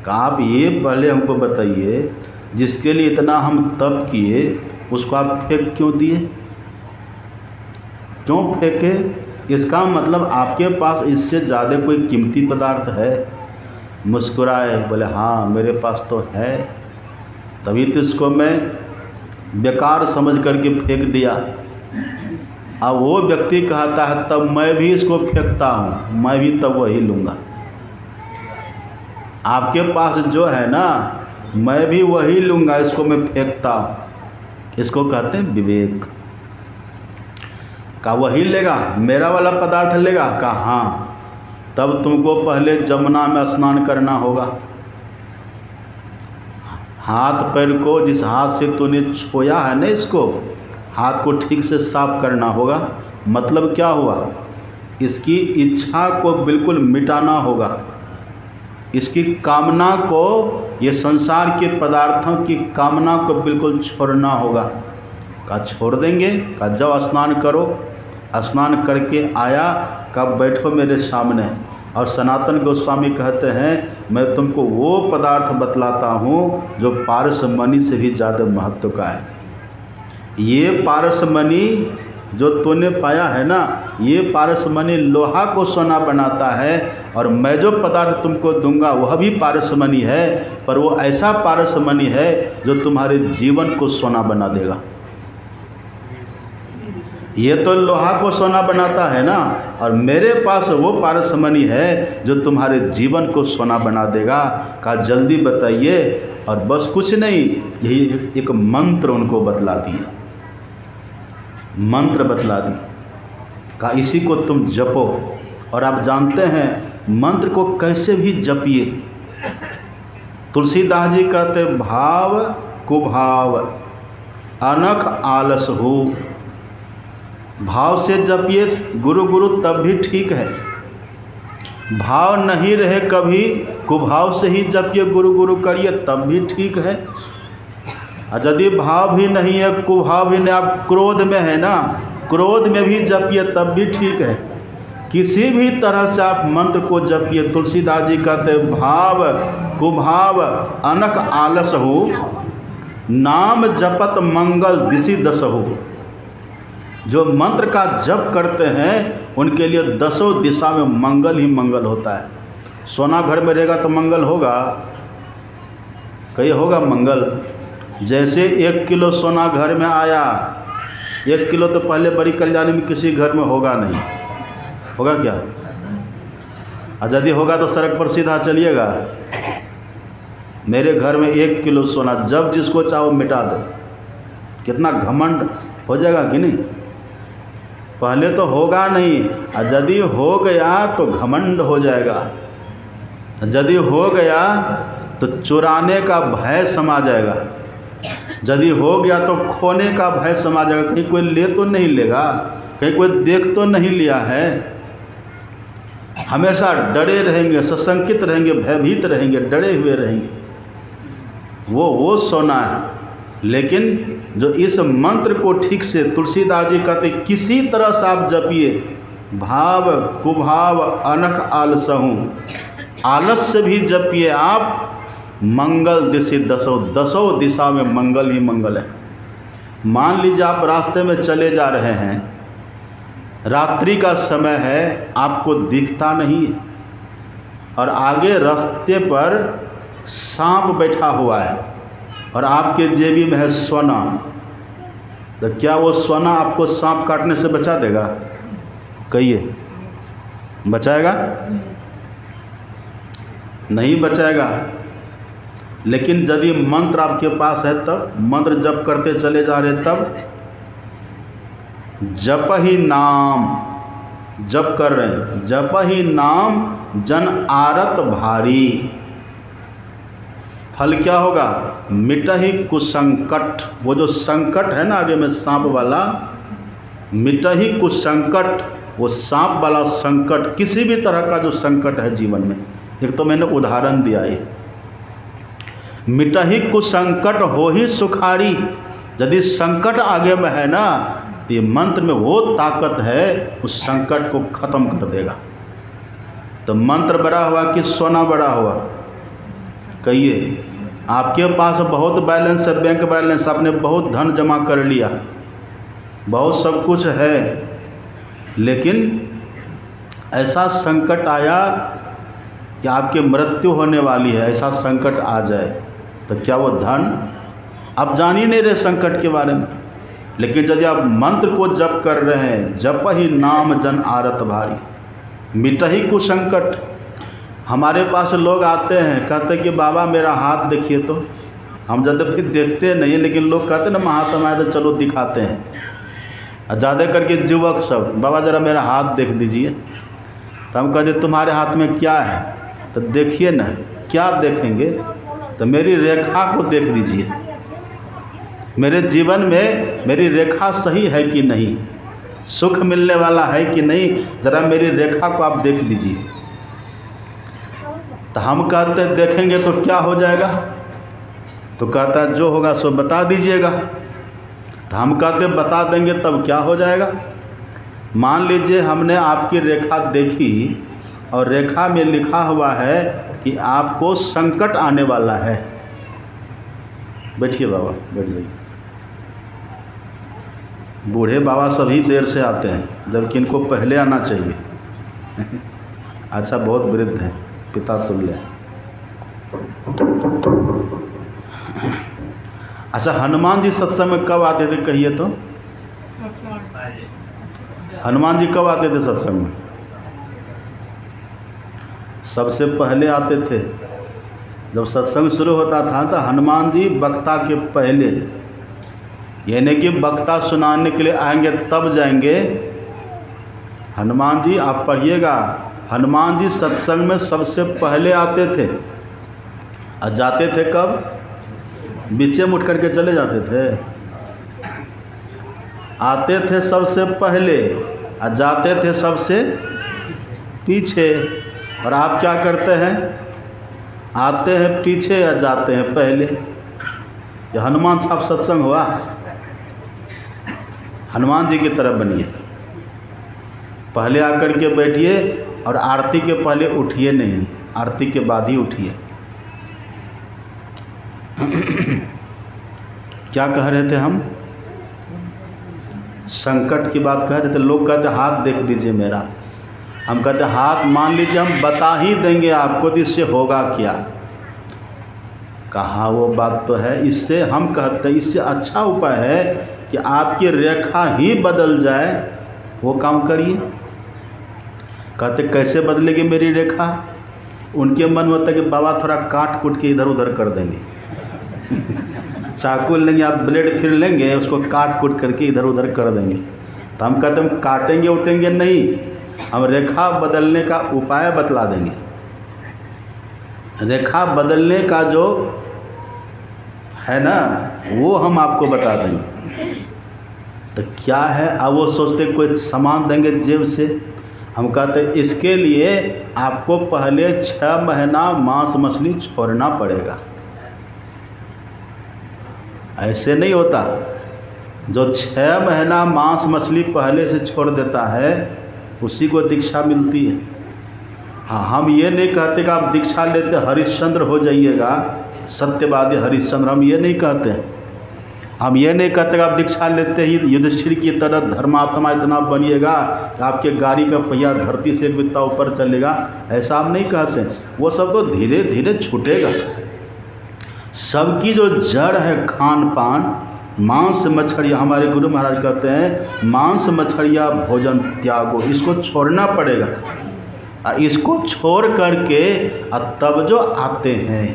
Speaker 2: कहा आप ये पहले हमको बताइए, जिसके लिए इतना हम तप किए उसको आप फेंक क्यों दिए? क्यों फेंके? इसका मतलब आपके पास इससे ज़्यादा कोई कीमती पदार्थ है? मुस्कुराए, बोले हाँ मेरे पास तो है। तभी तो इसको मैं बेकार समझ करके फेंक दिया। अब वो व्यक्ति कहता है तब मैं भी इसको फेंकता हूँ, मैं भी तब वही लूँगा। आपके पास जो है ना, मैं भी वही लूँगा, इसको मैं फेंकता हूँ। इसको कहते हैं विवेक। का वही लेगा, मेरा वाला पदार्थ लेगा? का हाँ। तब तुमको पहले जमुना में स्नान करना होगा। हाथ पैर को जिस हाथ से तूने छुआ है ना, इसको हाथ को ठीक से साफ करना होगा। मतलब क्या हुआ? इसकी इच्छा को बिल्कुल मिटाना होगा। इसकी कामना को, ये संसार के पदार्थों की कामना को बिल्कुल छोड़ना होगा। का छोड़ देंगे? का जब स्नान करो, स्नान करके आया, कब बैठो मेरे सामने। और सनातन गोस्वामी कहते हैं मैं तुमको वो पदार्थ बतलाता हूँ जो पारसमणि से भी ज़्यादा महत्व का है। ये पारसमणि जो तूने पाया है ना, ये पारसमणि लोहा को सोना बनाता है, और मैं जो पदार्थ तुमको दूंगा वह भी पारसमणि है, पर वो ऐसा पारसमणि है जो तुम्हारे जीवन को सोना बना देगा। ये तो लोहा को सोना बनाता है ना, और मेरे पास वो पारसमणि है जो तुम्हारे जीवन को सोना बना देगा। का जल्दी बताइए। और बस कुछ नहीं, यही एक मंत्र उनको बतला दिया, मंत्र बतला दी। का इसी को तुम जपो। और आप जानते हैं मंत्र को कैसे भी जपिए। तुलसीदास जी कहते भाव कुभाव अनख आलस हो। भाव से जपिए गुरु गुरु तब भी ठीक है। भाव नहीं रहे कभी, कुभाव से ही जपिए गुरु गुरु करिए तब भी ठीक है। और यदि भाव भी नहीं है, कुभाव भी नहीं, आप क्रोध में है ना, क्रोध में भी जपिए तब भी ठीक है। किसी भी तरह से आप मंत्र को जपिए। तुलसीदास जी कहते भाव कुभाव अनक आलस हो, नाम जपत मंगल दिशि दस हो। जो मंत्र का जप करते हैं उनके लिए दसों दिशा में मंगल ही मंगल होता है। सोना घर में रहेगा तो मंगल होगा, कहीं होगा मंगल। जैसे 1 किलो सोना घर में आया, 1 किलो तो पहले बड़ी कल्याणी में किसी घर में होगा नहीं, होगा क्या? और यदि होगा तो सड़क पर सीधा चलिएगा। मेरे घर में 1 किलो सोना, जब जिसको चाहो मिटा दो। कितना घमंड हो जाएगा कि नहीं? पहले तो होगा नहीं, और यदि हो गया तो घमंड हो जाएगा। यदि हो गया तो चुराने का भय समा जाएगा। यदि हो गया तो खोने का भय समा जाएगा। कहीं कोई ले तो नहीं लेगा, कहीं कोई देख तो नहीं लिया है। हमेशा डरे रहेंगे, सशंकित रहेंगे, भयभीत रहेंगे, डरे हुए रहेंगे। वो सोना है। लेकिन जो इस मंत्र को ठीक से, तुलसीदास जी कहते किसी तरह से आप जपिए, भाव कुभाव अनख आलसहूँ, आलस से भी जपिए आप, मंगल दिशि दसों दिशा में मंगल ही मंगल है। मान लीजिए आप रास्ते में चले जा रहे हैं, रात्रि का समय है, आपको दिखता नहीं है, और आगे रास्ते पर सांप बैठा हुआ है, और आपके जेबी में है सोना। तो क्या वो सोना आपको सांप काटने से बचा देगा? कहिए, बचाएगा? नहीं बचाएगा। लेकिन यदि मंत्र आपके पास है, तब मंत्र जप करते चले जा रहे, तब जप ही नाम, जप कर रहे हैं, जप ही नाम जन आरत भारी। फल क्या होगा? मिटहि कुसंकट। वो जो संकट है ना आगे में सांप वाला, मिटहि कुसंकट, वो सांप वाला संकट, किसी भी तरह का जो संकट है जीवन में। एक तो मैंने उदाहरण दिया है, मिटहि कुसंकट हो ही सुखारी। यदि संकट आगे में है ना, तो ये मंत्र में वो ताकत है उस संकट को खत्म कर देगा। तो मंत्र बड़ा हुआ कि सोना बड़ा हुआ? कहिए। आपके पास बहुत बैलेंस है, बैंक बैलेंस, आपने बहुत धन जमा कर लिया, बहुत सब कुछ है, लेकिन ऐसा संकट आया कि आपकी मृत्यु होने वाली है, ऐसा संकट आ जाए, तो क्या वो धन? आप जान ही नहीं रहे संकट के बारे में। लेकिन यदि आप मंत्र को जप कर रहे हैं, जप ही नाम जन आरत भारी, मिटही कुसंकट। हमारे पास लोग आते हैं, कहते कि बाबा मेरा हाथ देखिए, तो हम यद्यपि देखते नहीं, लेकिन लोग कहते ना महात्मा है तो चलो दिखाते हैं। ज़्यादा करके युवक सब, बाबा ज़रा मेरा हाथ देख दीजिए। तो हम कहते तुम्हारे हाथ में क्या है? तो देखिए ना, क्या देखेंगे? तो मेरी रेखा को देख दीजिए, मेरे जीवन में मेरी रेखा सही है कि नहीं, सुख मिलने वाला है कि नहीं, ज़रा मेरी रेखा को आप देख लीजिए। तो हम कहते देखेंगे तो क्या हो जाएगा? तो कहता जो होगा सो बता दीजिएगा। तो हम कहते बता देंगे तब क्या हो जाएगा? मान लीजिए हमने आपकी रेखा देखी और रेखा में लिखा हुआ है कि आपको संकट आने वाला है। बैठिए बाबा, बैठ जाइए। बूढ़े बाबा सभी देर से आते हैं, जबकि इनको पहले आना चाहिए। अच्छा, बहुत वृद्ध हैं, पिता तुल्य। अच्छा, हनुमान जी सत्संग में कब आते थे कहिए तो? हनुमान जी कब आते थे सत्संग में? सबसे पहले आते थे। जब सत्संग शुरू होता था तो हनुमान जी वक्ता के पहले, यानी कि वक्ता सुनाने के लिए आएंगे तब जाएंगे। हनुमान जी आप पढ़िएगा, हनुमान जी सत्संग में सबसे पहले आते थे। और जाते थे कब? बीचे में उठ करके चले जाते थे। आते थे सबसे पहले और जाते थे सबसे पीछे। और आप क्या करते हैं? आते हैं पीछे या जाते हैं पहले। ये हनुमान छाप सत्संग हुआ? हनुमान जी की तरफ बनिए, पहले आकर के बैठिए और आरती के पहले उठिए नहीं, आरती के बाद ही उठिए। क्या कह रहे थे हम? संकट की बात कह रहे थे। लोग कहते हाथ देख दीजिए मेरा। हम कहते हाथ मान लीजिए हम बता ही देंगे आपको, तो इससे होगा क्या? कहा वो बात तो है। इससे हम कहते हैं इससे अच्छा उपाय है कि आपकी रेखा ही बदल जाए, वो काम करिए। कहते कैसे बदलेगी मेरी रेखा? उनके मन में होता है कि बाबा थोड़ा काट कूट के इधर उधर कर देंगे। चाकू लेंगे, आप ब्लेड फिर लेंगे, उसको काट कूट करके इधर उधर कर देंगे। तो हम कहते हम काटेंगे उठेंगे नहीं, हम रेखा बदलने का उपाय बतला देंगे। रेखा बदलने का जो है ना, वो हम आपको बता देंगे। तो क्या है? अब वो सोचते कोई सामान देंगे जेब से। हम कहते इसके लिए आपको पहले 6 महीना मांस मछली छोड़ना पड़ेगा। ऐसे नहीं होता। जो 6 महीना मांस मछली पहले से छोड़ देता है उसी को दीक्षा मिलती है। हाँ, हम ये नहीं कहते कि आप दीक्षा लेते हरिश्चंद्र हो जाइएगा, सत्यवादी हरिश्चंद्र, हम ये नहीं कहते। हम ये नहीं कहते कि आप दीक्षा लेते ही युधिष्ठिर की तरह धर्मात्मा इतना बनिएगा कि आपके गाड़ी का पहिया धरती से एक बित्ता ऊपर चलेगा, ऐसा हम नहीं कहते। वो सब तो धीरे धीरे छूटेगा। सबकी जो जड़ है खान पान, मांस मछलियाँ, हमारे गुरु महाराज कहते हैं मांस मछलियाँ भोजन त्यागो, इसको छोड़ना पड़ेगा। इसको छोड़ करके तब जो आते हैं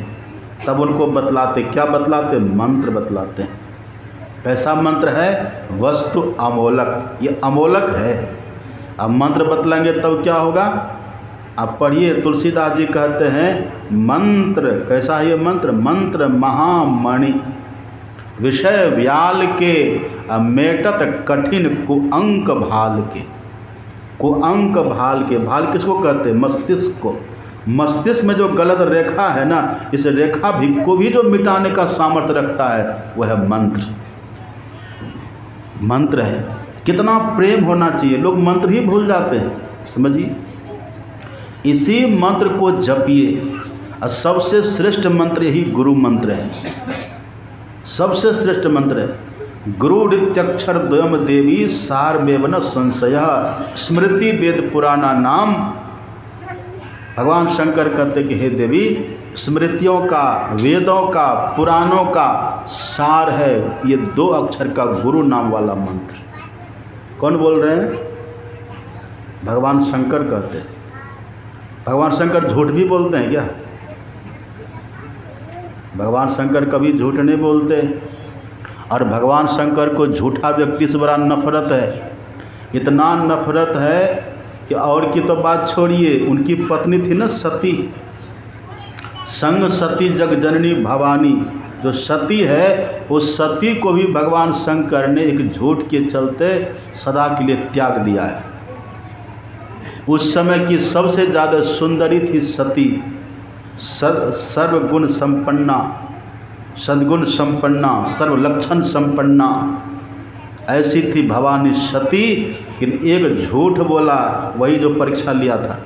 Speaker 2: तब उनको बतलाते, क्या बतलाते? मंत्र बतलाते हैं। कैसा मंत्र है? वस्तु अमोलक, ये अमोलक है। अब मंत्र बतलाएंगे तब क्या होगा? आप पढ़िए, तुलसीदास जी कहते हैं मंत्र कैसा है ये मंत्र? मंत्र महामणि विषय व्याल के मेटत कठिन कुअंक भाल के। कुअंक भाल के, भाल किसको कहते हैं? मस्तिष्क को। मस्तिष्क में जो गलत रेखा है ना, इस रेखा भी को भी जो मिटाने का सामर्थ्य रखता है वह है मंत्र। मंत्र है। कितना प्रेम होना चाहिए, लोग मंत्र ही भूल जाते हैं, समझिए। इसी मंत्र को जपिए। और सबसे श्रेष्ठ मंत्र यही गुरु मंत्र है, सबसे श्रेष्ठ मंत्र है। गुरुरित्यक्षर द्वयम देवी सारमेव न संशय, स्मृति वेद पुराना नाम भगवान शंकर कहते कि हे देवी, स्मृतियों का, वेदों का, पुराणों का सार है ये 2 अक्षर का गुरु नाम वाला मंत्र। कौन बोल रहे हैं? भगवान शंकर कहते हैं। भगवान शंकर झूठ भी बोलते हैं क्या? भगवान शंकर कभी झूठ नहीं बोलते। और भगवान शंकर को झूठा व्यक्ति से बड़ा नफरत है। इतना नफरत है कि और की तो बात छोड़िए, उनकी पत्नी थी ना सती, संग सती जग जननी भवानी, जो सती है उस सती को भी भगवान शंकर ने एक झूठ के चलते सदा के लिए त्याग दिया है। उस समय की सबसे ज़्यादा सुंदरी थी सती, सर्वगुण संपन्ना, सद्गुण संपन्ना, सर्वलक्षण संपन्ना, ऐसी थी भवानी सती। लेकिन एक झूठ बोला, वही जो परीक्षा लिया था।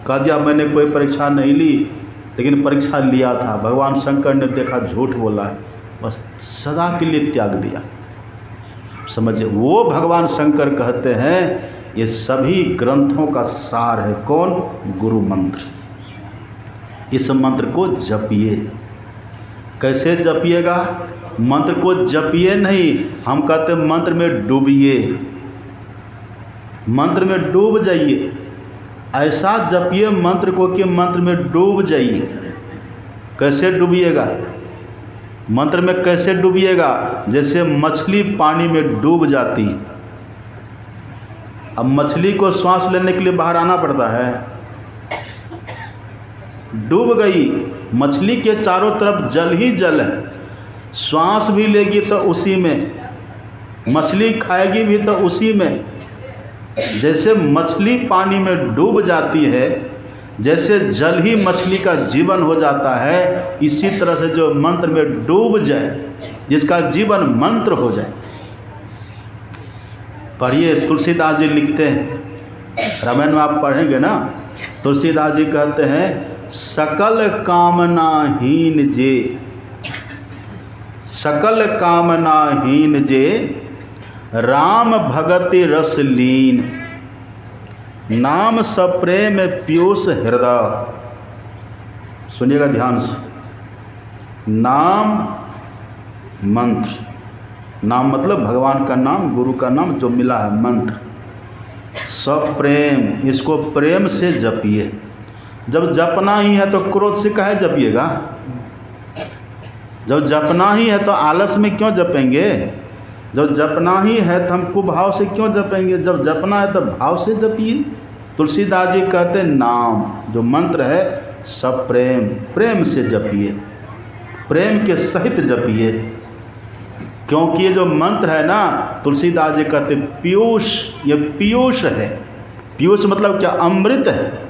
Speaker 2: कह दिया मैंने कोई परीक्षा नहीं ली, लेकिन परीक्षा लिया था। भगवान शंकर ने देखा झूठ बोला है, बस सदा के लिए त्याग दिया। समझिए, वो भगवान शंकर कहते हैं ये सभी ग्रंथों का सार है। कौन? गुरु मंत्र। इस मंत्र को जपिए। कैसे जपिएगा? मंत्र को जपिए नहीं, हम कहते मंत्र में डूबिए, मंत्र में डूब जाइए। ऐसा जपिए मंत्र को कि मंत्र में डूब जाइए। कैसे डूबिएगा? मंत्र में कैसे डूबिएगा? जैसे मछली पानी में डूब जाती है। अब मछली को सांस लेने के लिए बाहर आना पड़ता है, डूब गई। मछली के चारों तरफ जल ही जल है, श्वास भी लेगी तो उसी में, मछली खाएगी भी तो उसी में। जैसे मछली पानी में डूब जाती है, जैसे जल ही मछली का जीवन हो जाता है, इसी तरह से जो मंत्र में डूब जाए, जिसका जीवन मंत्र हो जाए। पढ़िए, तुलसीदास जी लिखते हैं, रामायण में आप पढ़ेंगे ना, तुलसीदास जी कहते हैं सकल कामनाहीन जे, सकल कामनाहीन जे राम भगति रस लीन, नाम सप्रेम पीयूष हृदय। सुनिएगा ध्यान से, नाम मंत्र, नाम मतलब भगवान का नाम, गुरु का नाम जो मिला है मंत्र। सप्रेम, इसको प्रेम से जपिए। जब जपना ही है तो क्रोध से काहे जपिएगा? जब जपना ही है तो आलस में क्यों जपेंगे? जब जपना ही है तो हम कुभाव से क्यों जपेंगे? जब जपना है तो भाव से जपिए। तुलसीदास जी कहते नाम जो मंत्र है सब प्रेम, प्रेम से जपिए, प्रेम के सहित जपिए। क्योंकि ये जो मंत्र है ना, तुलसीदास जी कहते पीयूष, ये पीयूष है। पीयूष मतलब क्या? अमृत है।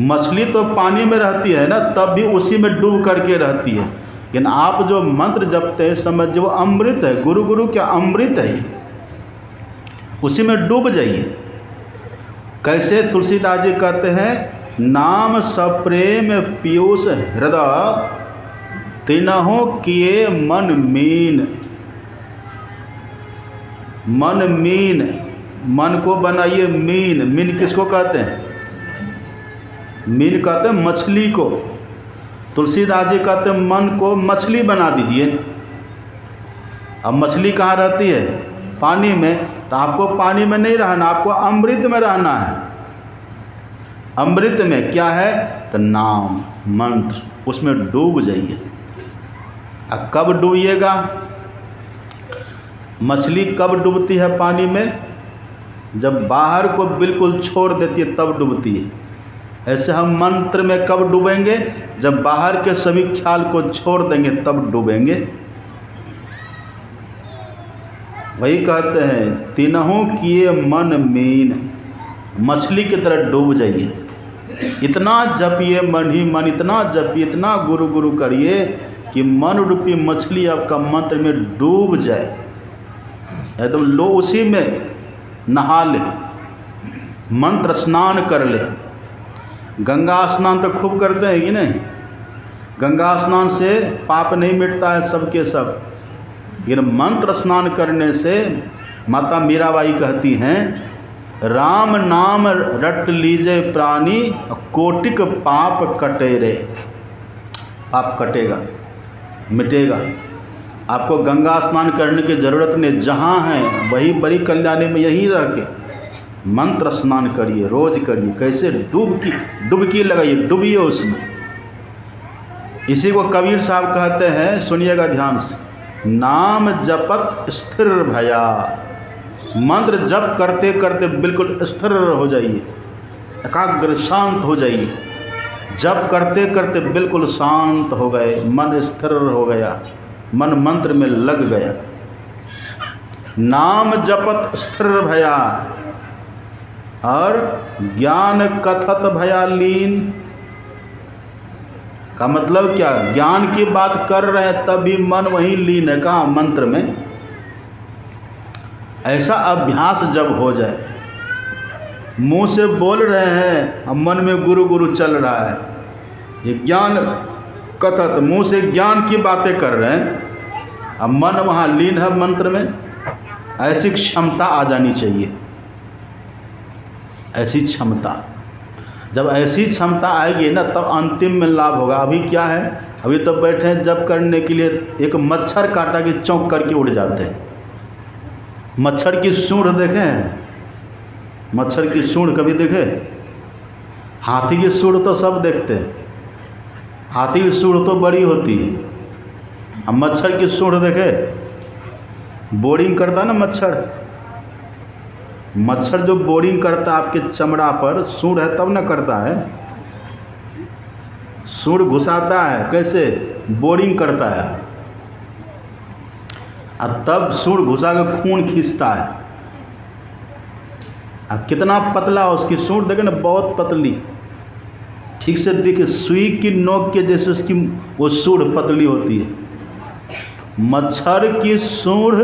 Speaker 2: मछली तो पानी में रहती है ना, तब भी उसी में डूब करके रहती है, लेकिन आप जो मंत्र जपते हैं समझिए वो अमृत है। गुरु गुरु क्या अमृत है, उसी में डूब जाइए। कैसे? तुलसीदास जी कहते हैं नाम सप्रेम पीयूष हृदय, तिनहों किए मन मीन। मन मीन, मन को बनाइए मीन। मीन किसको कहते हैं? मीन कहते हैं मछली को। तुलसीदास जी कहते हैं मन को मछली बना दीजिए। अब मछली कहाँ रहती है? पानी में। तो आपको पानी में नहीं रहना, आपको अमृत में रहना है। अमृत में क्या है? तो नाम मंत्र, उसमें डूब जाइए। अब कब डूबिएगा? मछली कब डूबती है पानी में? जब बाहर को बिल्कुल छोड़ देती है तब डूबती है। ऐसे हम मंत्र में कब डूबेंगे? जब बाहर के सभी ख्याल को छोड़ देंगे तब डूबेंगे। वही कहते हैं तिनहों किए मन मीन, मछली की तरह डूब जाइए। इतना जपिए मन ही मन, इतना जपिए, इतना गुरु गुरु करिए कि मन रूपी मछली आपका मंत्र में डूब जाए। एकदम लो, उसी में नहा ले, मंत्र स्नान कर ले। गंगा स्नान तो खूब करते हैं कि नहीं? गंगा स्नान से पाप नहीं मिटता है सबके सब, लेकिन मंत्र स्नान करने से माता मीराबाई कहती हैं राम नाम रट लीजे प्राणी, कोटिक पाप कटे रे। पाप कटेगा, मिटेगा। आपको गंगा स्नान करने की ज़रूरत नहीं, जहाँ है वही बड़ी कल्याणी में यहीं रह के मंत्र स्नान करिए, रोज करिए। कैसे? डुबकी लगाइए, डूबिए उसमें। इसी को कबीर साहब कहते हैं, सुनिएगा ध्यान से, नाम जपत स्थिर भया। मंत्र जप करते करते बिल्कुल स्थिर हो जाइए, एकाग्र शांत हो जाइए। जप करते करते बिल्कुल शांत हो गए, मन स्थिर हो गया, मन मंत्र में लग गया। नाम जपत स्थिर भया और ज्ञान कथत भया लीन। का मतलब क्या? ज्ञान की बात कर रहे हैं तभी मन वहीं लीन है। कहाँ? मंत्र में। ऐसा अभ्यास जब हो जाए, मुंह से बोल रहे हैं और मन में गुरु गुरु चल रहा है, ये ज्ञान कथत, मुंह से ज्ञान की बातें कर रहे हैं और मन वहाँ लीन है मंत्र में। ऐसी क्षमता आ जानी चाहिए, ऐसी क्षमता। जब ऐसी क्षमता आएगी ना, तब अंतिम में लाभ होगा। अभी क्या है, अभी तो बैठे हैं जब करने के लिए, एक मच्छर काटा कि चौंक करके उड़ जाते हैं। मच्छर की सूंड देखे हैं? मच्छर की सूंड कभी देखे? हाथी की सूंड तो सब देखते हैं, हाथी की सूंड तो बड़ी होती है। अब मच्छर की सूंड देखे? बोरिंग करता ना मच्छर, मच्छर जो बोरिंग करता है आपके चमड़ा पर, सूंड है तब ना करता है। सूंड घुसाता है, कैसे? बोरिंग करता है, और तब सूंड घुसा के खून खींचता है। अब कितना पतला है उसकी सूंड, देखे ना, बहुत पतली, ठीक से दिखे, सुई की नोक के जैसे उसकी वो सूंड पतली होती है। मच्छर की सूंड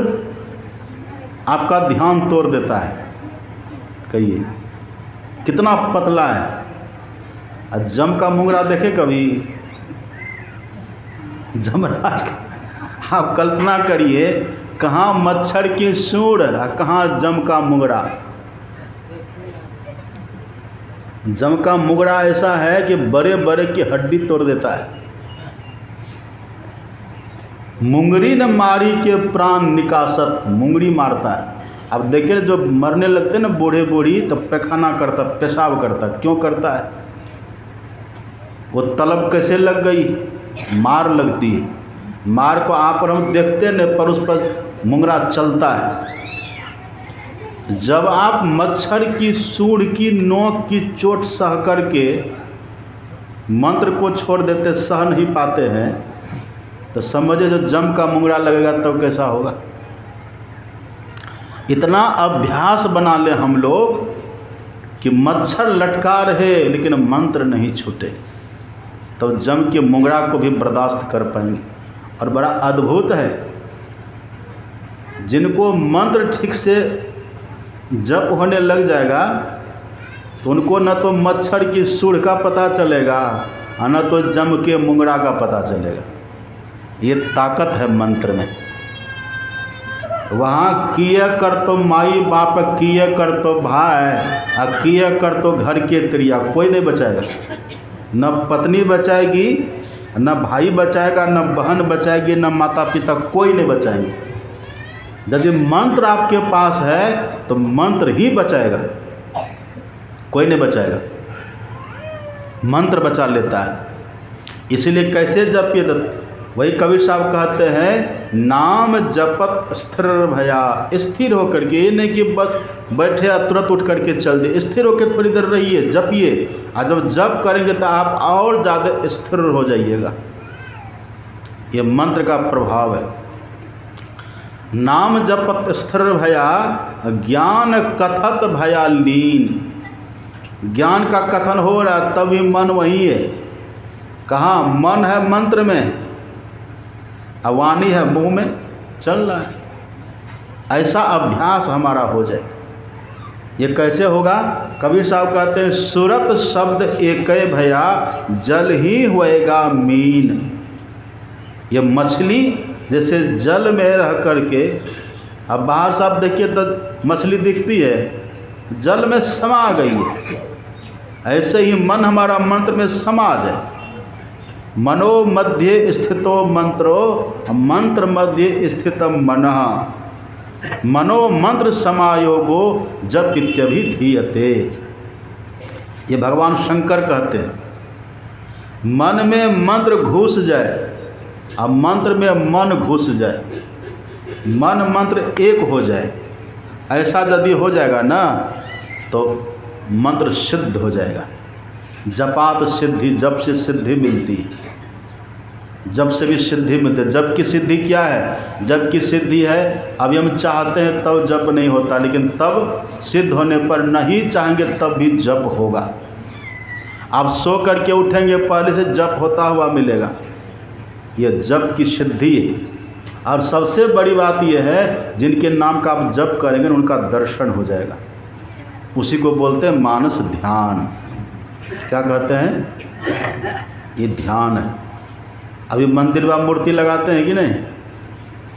Speaker 2: आपका ध्यान तोड़ देता है। कहिए कितना पतला है। और जम का मुंगरा देखे कभी? जमराज का, आप कल्पना करिए, कहाँ मच्छर की सूंड और कहाँ जम का मुंगरा। जम का मुंगरा ऐसा है कि बड़े बड़े की हड्डी तोड़ देता है। मुंगरी न मारी के प्राण निकासत, मुंगरी मारता है। अब देखिए जो मरने लगते हैं ना बूढ़े बूढ़ी, तो पैखाना करता, पेशाब करता। क्यों करता है? वो तलब कैसे लग गई? मार लगती है। मार को आप और हम देखते नहीं, पर उस पर मुंगरा चलता है। जब आप मच्छर की सूंड की नोक की चोट सह करके मंत्र को छोड़ देते, सह नहीं पाते हैं, तो समझे जो जम का मुंगरा लगेगा तब तो कैसा होगा। इतना अभ्यास बना ले हम लोग कि मच्छर लटका रहे लेकिन मंत्र नहीं छूटे, तो जम के मुंगरा को भी बर्दाश्त कर पाएंगे। और बड़ा अद्भुत है, जिनको मंत्र ठीक से जप होने लग जाएगा तो उनको न तो मच्छर की सूंड का पता चलेगा और न तो जम के मुंगरा का पता चलेगा। ये ताकत है मंत्र में। वहाँ किए कर तो माई बाप, किए कर तो भाई, और किए कर तो घर के त्रिया, कोई नहीं बचाएगा। न पत्नी बचाएगी, न भाई बचाएगा, न बहन बचाएगी, न माता पिता, कोई नहीं बचाएंगे। यदि मंत्र आपके पास है तो मंत्र ही बचाएगा, कोई नहीं बचाएगा। मंत्र बचा लेता है। इसलिए कैसे जपिए? तो वही कबीर साहब कहते हैं, नाम जपत स्थिर भया। स्थिर होकर के, ये नहीं कि बस बैठे या तुरंत उठ करके चल दिए। स्थिर होकर थोड़ी देर रहिए, जपिए, और जब जप करेंगे तो आप और ज़्यादा स्थिर हो जाइएगा। ये मंत्र का प्रभाव है। नाम जपत स्थिर भया, ज्ञान कथत भया लीन। ज्ञान का कथन हो रहा है तभी मन वही है। कहाँ? मन है मंत्र में, वाणी है मुंह में, चल रहा है। ऐसा अभ्यास हमारा हो जाए। ये कैसे होगा? कबीर साहब कहते हैं, सुरत शब्द एक भया, जल ही होएगा मीन। ये मछली जैसे जल में रह करके, अब बाहर से आप देखिए तो मछली दिखती है, जल में समा गई है। ऐसे ही मन हमारा मंत्र में समा जाए। मनो मध्य स्थितो मंत्रो मंत्र मध्य स्थितम मनः मनो मंत्र समायोगो जप इत्यभिधीयते। ये भगवान शंकर कहते हैं मन में मंत्र घुस जाए, अब मंत्र में मन घुस जाए, मन मंत्र एक हो जाए, ऐसा यदि हो जाएगा ना तो मंत्र सिद्ध हो जाएगा। जपात सिद्धि, जप से सिद्धि मिलती है, जप से भी सिद्धि मिलती है। जप की सिद्धि क्या है? जप की सिद्धि है अभी हम चाहते हैं तब जप नहीं होता, लेकिन तब सिद्ध होने पर नहीं चाहेंगे तब भी जप होगा। आप सो करके उठेंगे पहले से जप होता हुआ मिलेगा, यह जप की सिद्धि है। और सबसे बड़ी बात यह है जिनके नाम का आप जप करेंगे उनका दर्शन हो जाएगा, उसी को बोलते हैं मानस ध्यान। क्या कहते हैं? ये ध्यान है। अभी मंदिर में मूर्ति लगाते हैं कि नहीं?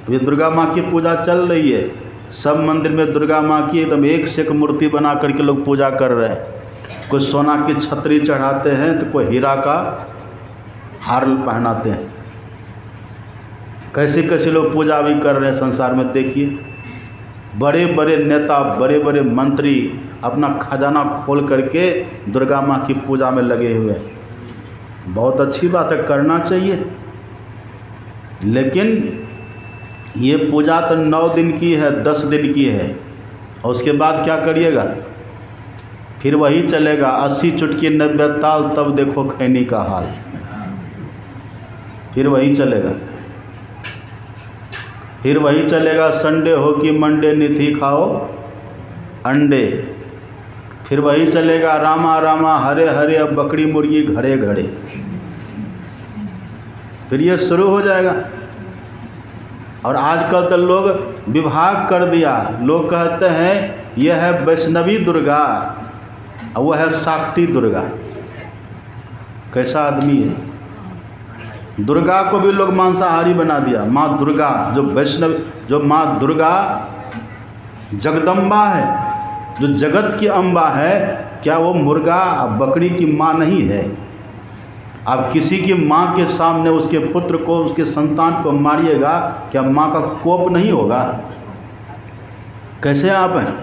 Speaker 2: अभी दुर्गा माँ की पूजा चल रही है, सब मंदिर में दुर्गा माँ की एकदम एक से एक मूर्ति बना करके लोग पूजा कर रहे हैं। कोई सोना की छतरी चढ़ाते हैं तो कोई हीरा का हार पहनाते हैं। कैसे कैसे लोग पूजा भी कर रहे हैं संसार में। देखिए बड़े बड़े नेता, बड़े बड़े मंत्री अपना खजाना खोल करके दुर्गा माँ की पूजा में लगे हुए हैं। बहुत अच्छी बात है, करना चाहिए। लेकिन ये पूजा तो 9 दिन की है, 10 दिन की है, और उसके बाद क्या करिएगा? फिर वही चलेगा 80 चुटकी 90 ताल, तब देखो खैनी का हाल। फिर वही चलेगा, फिर वही चलेगा। संडे हो कि मंडे निथी खाओ अंडे। फिर वही चलेगा रामा रामा हरे हरे अब बकरी मुर्गी घड़े घड़े। फिर ये शुरू हो जाएगा। और आजकल तो लोग विभाग कर दिया। लोग कहते हैं यह है वैष्णवी दुर्गा और वह है शाक्टी दुर्गा। कैसा आदमी है? दुर्गा को भी लोग मांसाहारी बना दिया। माँ दुर्गा जो वैष्णव, जो माँ दुर्गा जगदम्बा है, जो जगत की अम्बा है, क्या वो मुर्गा बकरी की माँ नहीं है? आप किसी की माँ के सामने उसके पुत्र को, उसके संतान को मारिएगा, क्या माँ का कोप नहीं होगा? कैसे आप हैं?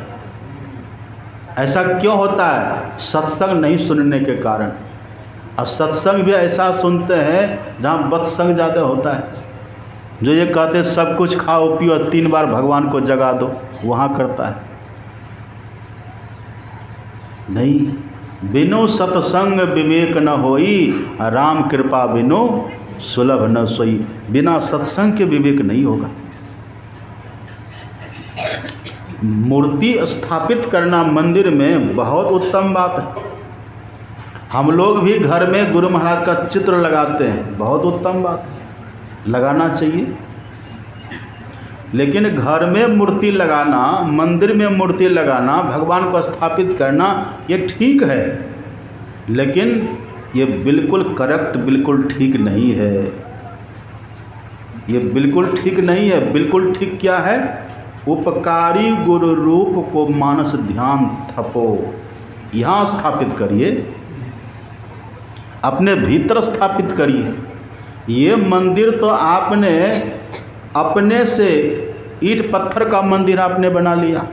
Speaker 2: ऐसा क्यों होता है? सत्संग नहीं सुनने के कारण। और सत्संग भी ऐसा सुनते हैं जहाँ बत्संग ज़्यादा होता है। जो ये कहते सब कुछ खाओ पियो 3 बार भगवान को जगा दो, वहाँ करता है। नहीं, बिनु सत्संग विवेक न होई, राम कृपा बिनु सुलभ न सोई। बिना सत्संग के विवेक नहीं होगा। मूर्ति स्थापित करना मंदिर में बहुत उत्तम बात है। हम लोग भी घर में गुरु महाराज का चित्र लगाते हैं, बहुत उत्तम बात है, लगाना चाहिए। लेकिन घर में मूर्ति लगाना, मंदिर में मूर्ति लगाना, भगवान को स्थापित करना, ये ठीक है, लेकिन ये बिल्कुल करेक्ट, बिल्कुल ठीक नहीं है। ये बिल्कुल ठीक नहीं है। बिल्कुल ठीक क्या है? उपकारी गुरु रूप को मानस ध्यान थपो, यहाँ स्थापित करिए, अपने भीतर स्थापित करिए। ये मंदिर तो आपने अपने से ईंट पत्थर का मंदिर आपने बना लिया।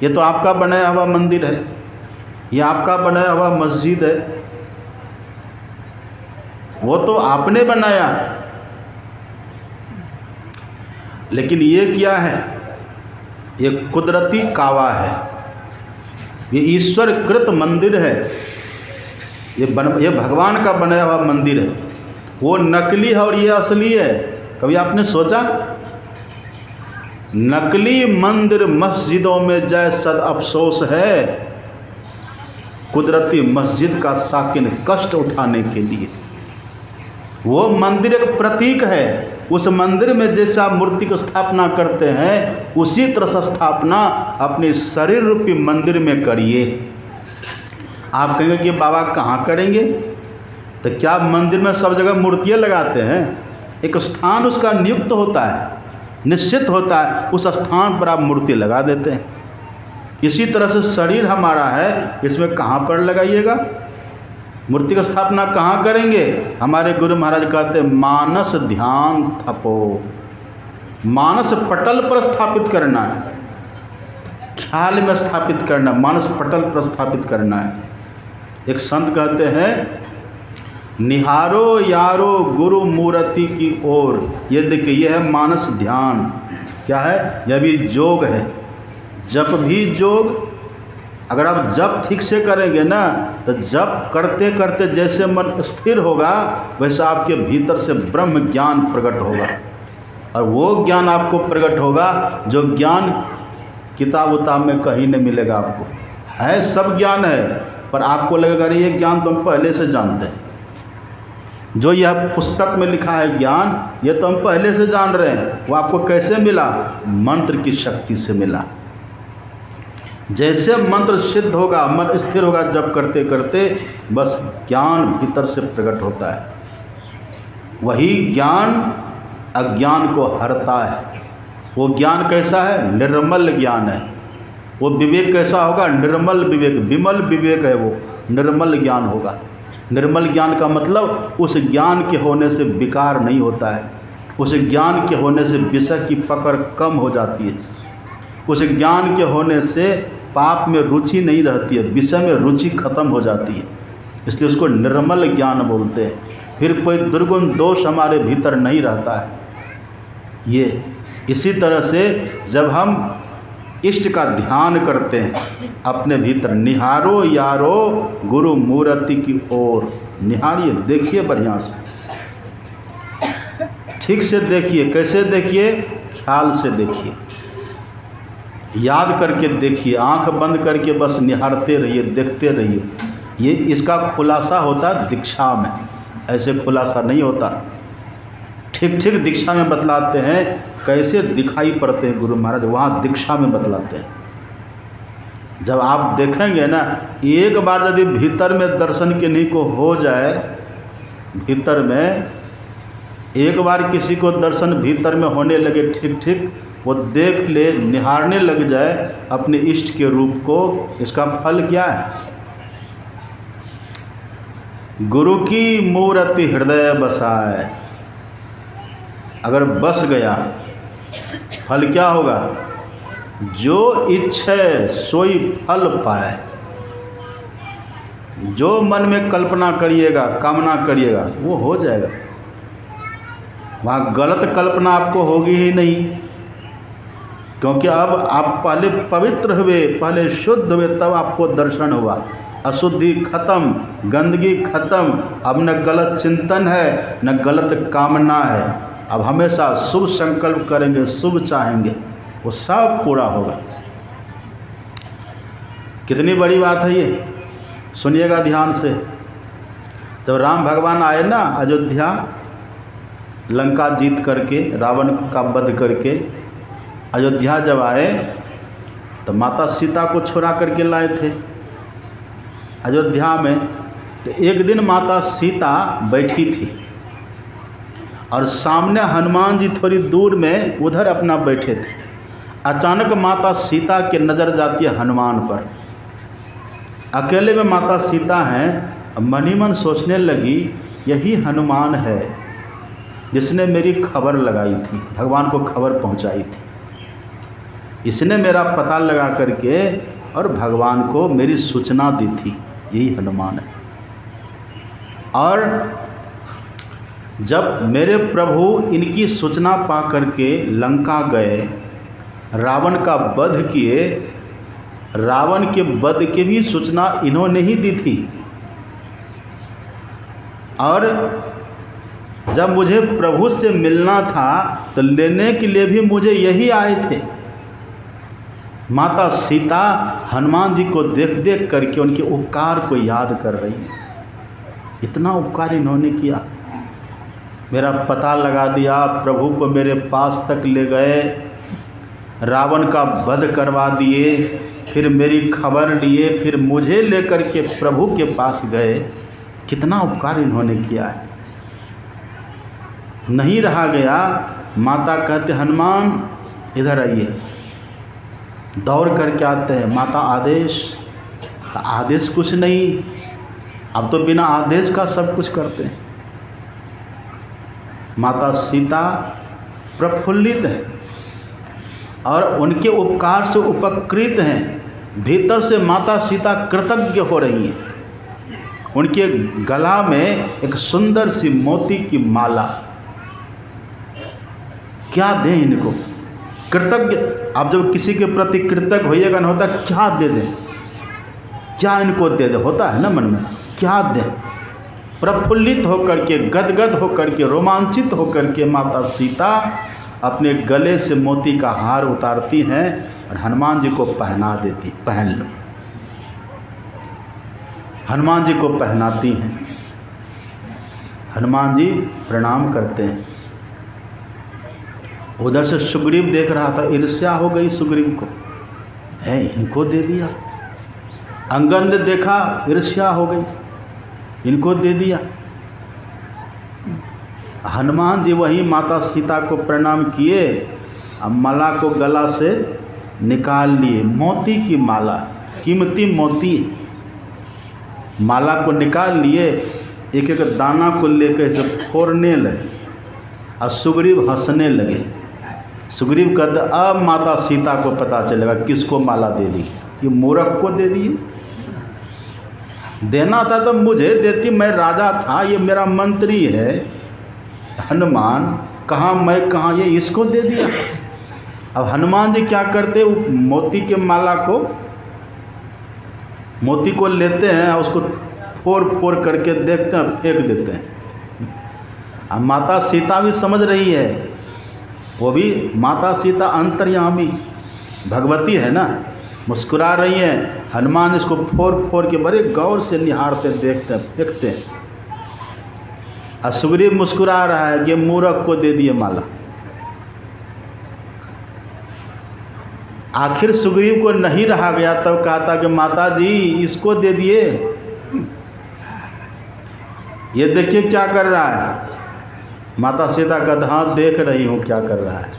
Speaker 2: ये तो आपका बनाया हुआ मंदिर है, ये आपका बनाया हुआ मस्जिद है, वो तो आपने बनाया। लेकिन ये क्या है? ये कुदरती कावा है, ये ईश्वर कृत मंदिर है, ये भगवान का बनाया हुआ मंदिर है। वो नकली है और ये असली है। कभी आपने सोचा? नकली मंदिर मस्जिदों में जय सद अफसोस है, कुदरती मस्जिद का साकिन कष्ट उठाने के लिए। वो मंदिर एक प्रतीक है। उस मंदिर में जैसे आप मूर्ति की स्थापना करते हैं, उसी तरह से स्थापना अपने शरीर रूपी मंदिर में करिए। आप कहेंगे कि बाबा कहाँ करेंगे? तो क्या मंदिर में सब जगह मूर्तियाँ लगाते हैं? एक स्थान उसका नियुक्त होता है, निश्चित होता है, उस स्थान पर आप मूर्ति लगा देते हैं। इसी तरह से शरीर हमारा है, इसमें कहाँ पर लगाइएगा? मूर्ति की स्थापना कहाँ करेंगे? हमारे गुरु महाराज कहते हैं मानस ध्यान थपो, मानस पटल पर स्थापित करना है, ख्याल में स्थापित करना, मानस पटल पर स्थापित करना है। एक संत कहते हैं निहारो यारो गुरु मूर्ति की ओर। ये देखिए, यह है मानस ध्यान। क्या है? यह भी योग है, जप भी योग। अगर आप जप ठीक से करेंगे ना, तो जप करते करते जैसे मन स्थिर होगा, वैसे आपके भीतर से ब्रह्म ज्ञान प्रकट होगा। और वो ज्ञान आपको प्रकट होगा जो ज्ञान किताब उताब में कहीं नहीं मिलेगा आपको। है सब ज्ञान है, पर आपको लगेगा अरे ये ज्ञान तो हम पहले से जानते हैं। जो यह पुस्तक में लिखा है ज्ञान, ये तो हम पहले से जान रहे हैं। वो आपको कैसे मिला? मंत्र की शक्ति से मिला। जैसे मंत्र सिद्ध होगा, मन स्थिर होगा, जब करते करते बस ज्ञान भीतर से प्रकट होता है। वही ज्ञान अज्ञान को हरता है। वो ज्ञान कैसा है? निर्मल ज्ञान है। वो विवेक कैसा होगा? निर्मल विवेक, विमल विवेक है वो, निर्मल ज्ञान होगा। निर्मल ज्ञान का मतलब उस ज्ञान के होने से विकार नहीं होता है, उस ज्ञान के होने से विषय की पकड़ कम हो जाती है, उस ज्ञान के होने से पाप में रुचि नहीं रहती है, विषय में रुचि खत्म हो जाती है। इसलिए उसको निर्मल ज्ञान बोलते हैं। फिर कोई दुर्गुण दोष हमारे भीतर नहीं रहता है। ये इसी तरह से जब हम इष्ट का ध्यान करते हैं, अपने भीतर निहारो यारो गुरु मूर्ति की ओर। निहारिए, देखिए बढ़िया से, ठीक से देखिए। कैसे देखिए? ख्याल से देखिए, याद करके देखिए, आंख बंद करके बस निहारते रहिए, देखते रहिए। ये इसका खुलासा होता है दीक्षा में, ऐसे खुलासा नहीं होता। ठीक ठीक दीक्षा में बतलाते हैं, कैसे दिखाई पड़ते हैं गुरु महाराज, वहाँ दीक्षा में बतलाते हैं। जब आप देखेंगे ना, एक बार यदि भीतर में दर्शन किन्हीं को हो जाए, भीतर में एक बार किसी को दर्शन भीतर में होने लगे, ठीक ठीक वो देख ले, निहारने लग जाए अपने इष्ट के रूप को, इसका फल क्या है? गुरु की मूर्ति हृदय बसाए। अगर बस गया, फल क्या होगा? जो इच्छे सोई फल पाए। जो मन में कल्पना करिएगा, कामना करिएगा, वो हो जाएगा। वहाँ गलत कल्पना आपको होगी ही नहीं, क्योंकि अब आप पहले पवित्र हुए, पहले शुद्ध हुए, तब आपको दर्शन हुआ। अशुद्धि खत्म, गंदगी खत्म। अब न गलत चिंतन है, न गलत कामना है। अब हमेशा शुभ संकल्प करेंगे, शुभ चाहेंगे, वो सब पूरा होगा। कितनी बड़ी बात है ये, सुनिएगा ध्यान से। जब राम भगवान आए ना अयोध्या, लंका जीत करके, रावण का वध करके अयोध्या जब आए, तो माता सीता को छुड़ा करके लाए थे अयोध्या में। तो एक दिन माता सीता बैठी थी और सामने हनुमान जी थोड़ी दूर में उधर अपना बैठे थे। अचानक माता सीता की नज़र जाती है हनुमान पर। अकेले में माता सीता हैं, मन ही मन सोचने लगी, यही हनुमान है जिसने मेरी खबर लगाई थी, भगवान को खबर पहुंचाई थी। इसने मेरा पता लगा करके और भगवान को मेरी सूचना दी थी, यही हनुमान है। और जब मेरे प्रभु इनकी सूचना पा करके लंका गए, रावण का वध किए, रावण के वध की भी सूचना इन्होंने ही दी थी। और जब मुझे प्रभु से मिलना था तो लेने के लिए भी मुझे यही आए थे। माता सीता हनुमान जी को देख देख करके उनके उपकार को याद कर रही है। इतना उपकार इन्होंने किया, मेरा पता लगा दिया, प्रभु को मेरे पास तक ले गए, रावण का वध करवा दिए, फिर मेरी खबर लिए, फिर मुझे लेकर के प्रभु के पास गए। कितना उपकार इन्होंने किया है। नहीं रहा गया, माता कहते हनुमान इधर आइए। दौड़ करके आते हैं, माता आदेश। आदेश कुछ नहीं, अब तो बिना आदेश का सब कुछ करते हैं। माता सीता प्रफुल्लित है और उनके उपकार से उपकृत हैं। भीतर से माता सीता कृतज्ञ हो रही हैं। उनके गला में एक सुंदर सी मोती की माला, क्या दें इनको? कृतज्ञ, आप जब किसी के प्रति कृतज्ञ होइएगा ना, होता क्या दे दें, क्या इनको दे दे, होता है ना मन में, क्या दें। प्रफुल्लित होकर के, गदगद होकर के, रोमांचित होकर के माता सीता अपने गले से मोती का हार उतारती हैं और हनुमान जी को पहना देती, पहन लो। हनुमान जी को पहनाती हैं। हनुमान जी प्रणाम करते हैं। उधर से सुग्रीव देख रहा था, ईर्ष्या हो गई सुग्रीव को, है इनको दे दिया। अंगद ने देखा, ईर्ष्या हो गई, इनको दे दिया। हनुमान जी वही माता सीता को प्रणाम किए, अब माला को गला से निकाल लिए। मोती की माला, कीमती मोती, माला को निकाल लिए, एक एक दाना को लेकर इसे फोड़ने लगे और सुग्रीव हंसने लगे। सुग्रीव कहते अब माता सीता को पता चलेगा किसको माला दे दी, ये मूर्ख को दे दी। देना था तो मुझे देती, मैं राजा था, ये मेरा मंत्री है हनुमान, कहाँ मैं कहाँ, ये इसको दे दिया। अब हनुमान जी क्या करते, वो मोती के माला को, मोती को लेते हैं, उसको फोड़ फोड़ करके देखते हैं, फेंक देते हैं। अब माता सीता भी समझ रही है, वो भी माता सीता अंतर्यामी भगवती है ना, मुस्कुरा रही हैं। हनुमान इसको फोड़ फोड़ के बड़े गौर से निहारते, देखते हैं, फेंकते हैं। और सुग्रीव मुस्कुरा रहा है कि मूर्ख को दे दिए माला। आखिर सुग्रीव को नहीं रहा गया, तब कहा था कि माता जी इसको दे दिए, ये देखिए क्या कर रहा है। माता सीता कहता हाँ देख रही हूँ क्या कर रहा है,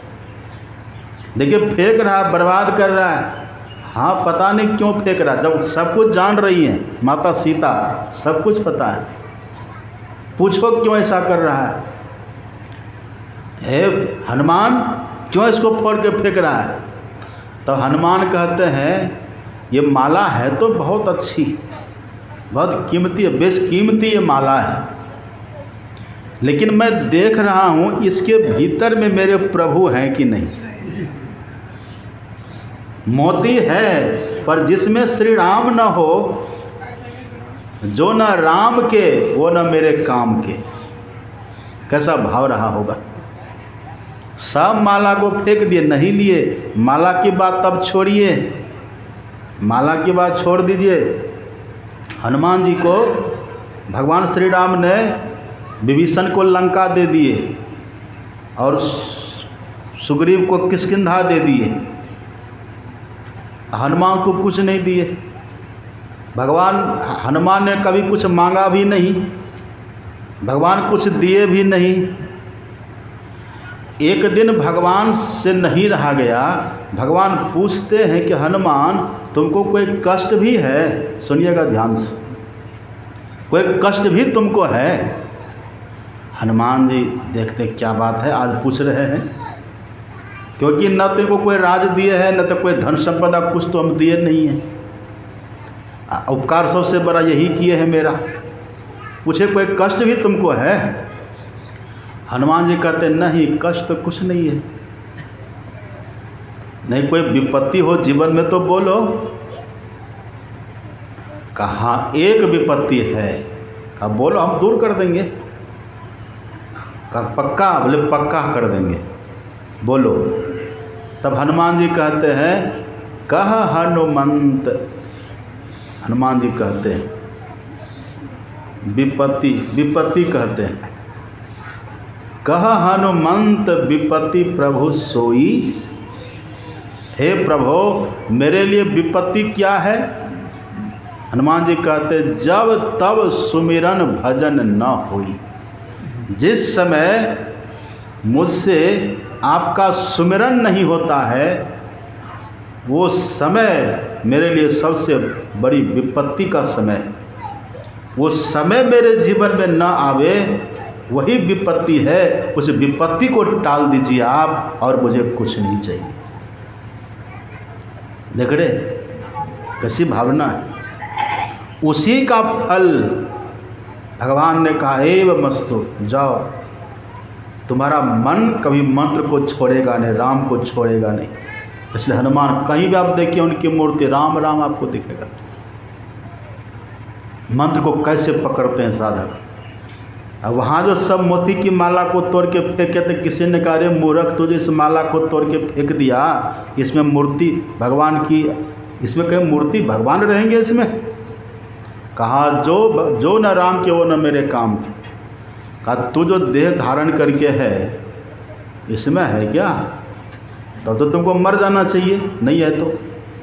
Speaker 2: देखिए फेंक रहा है, बर्बाद कर रहा है। हाँ पता नहीं क्यों फेंक रहा है, जब सब कुछ जान रही हैं माता सीता, सब कुछ पता है, पूछो क्यों ऐसा कर रहा है। हे हनुमान क्यों इसको फोड़ के फेंक रहा है। तो हनुमान कहते हैं ये माला है तो बहुत अच्छी, बहुत कीमती है, बेश कीमती ये माला है, लेकिन मैं देख रहा हूँ इसके भीतर में मेरे प्रभु हैं कि नहीं। मोती है पर जिसमें श्री राम न हो, जो न राम के वो न मेरे काम के, कैसा भाव रहा होगा। सब माला को फेंक दिए, नहीं लिए। माला की बात तब छोड़िए, माला की बात छोड़ दीजिए। हनुमान जी को भगवान श्री राम ने विभीषण को लंका दे दिए और सुग्रीव को किष्किंधा दे दिए, हनुमान को कुछ नहीं दिए। भगवान हनुमान ने कभी कुछ मांगा भी नहीं, भगवान कुछ दिए भी नहीं। एक दिन भगवान से नहीं रहा गया, भगवान पूछते हैं कि हनुमान तुमको कोई कष्ट भी है, सुनिएगा ध्यान से, कोई कष्ट भी तुमको है। हनुमान जी देखते क्या बात है, आज पूछ रहे हैं, क्योंकि न तो कोई राज दिए है, न तो कोई धन संपदा, कुछ तो हम दिए नहीं है। उपकार सबसे बड़ा यही किए है मेरा, पूछे कोई कष्ट भी तुमको है। हनुमान जी कहते नहीं कष्ट तो कुछ नहीं है, नहीं कोई विपत्ति हो जीवन में तो बोलो। कहा एक विपत्ति है, कहा बोलो हम दूर कर देंगे। कहा पक्का, बोले पक्का कर देंगे, बोलो। तब हनुमान जी कहते हैं कह हनुमंत, हनुमान जी कहते हैं विपत्ति, विपत्ति कहते हैं, कह हनुमंत विपत्ति प्रभु सोई। हे प्रभु मेरे लिए विपत्ति क्या है। हनुमान जी कहते जब तब सुमिरन भजन न हुई, जिस समय मुझसे आपका सुमिरन नहीं होता है, वो समय मेरे लिए सबसे बड़ी विपत्ति का समय है। वो समय मेरे जीवन में न आवे, वही विपत्ति है। उस विपत्ति को टाल दीजिए आप, और मुझे कुछ नहीं चाहिए। देख रहे कैसी भावना है। उसी का फल भगवान ने कहा, एव मस्तु, जाओ। तुम्हारा मन कभी मंत्र को छोड़ेगा नहीं, राम को छोड़ेगा नहीं। इसलिए हनुमान कहीं भी आप देखिए उनकी मूर्ति राम राम आपको दिखेगा। मंत्र को कैसे पकड़ते हैं साधक। अब वहाँ जो सब मोती की माला को तोड़ के फेंके थे, किसी ने कहा रे मूर्ख, तुझे इस माला को तोड़ के फेंक दिया, इसमें मूर्ति भगवान की, इसमें कहीं मूर्ति भगवान रहेंगे इसमें। कहा जो न राम के वो न मेरे काम के। कहा तू जो देह धारण करके है इसमें है क्या, तब तो तुमको मर जाना चाहिए, नहीं है तो।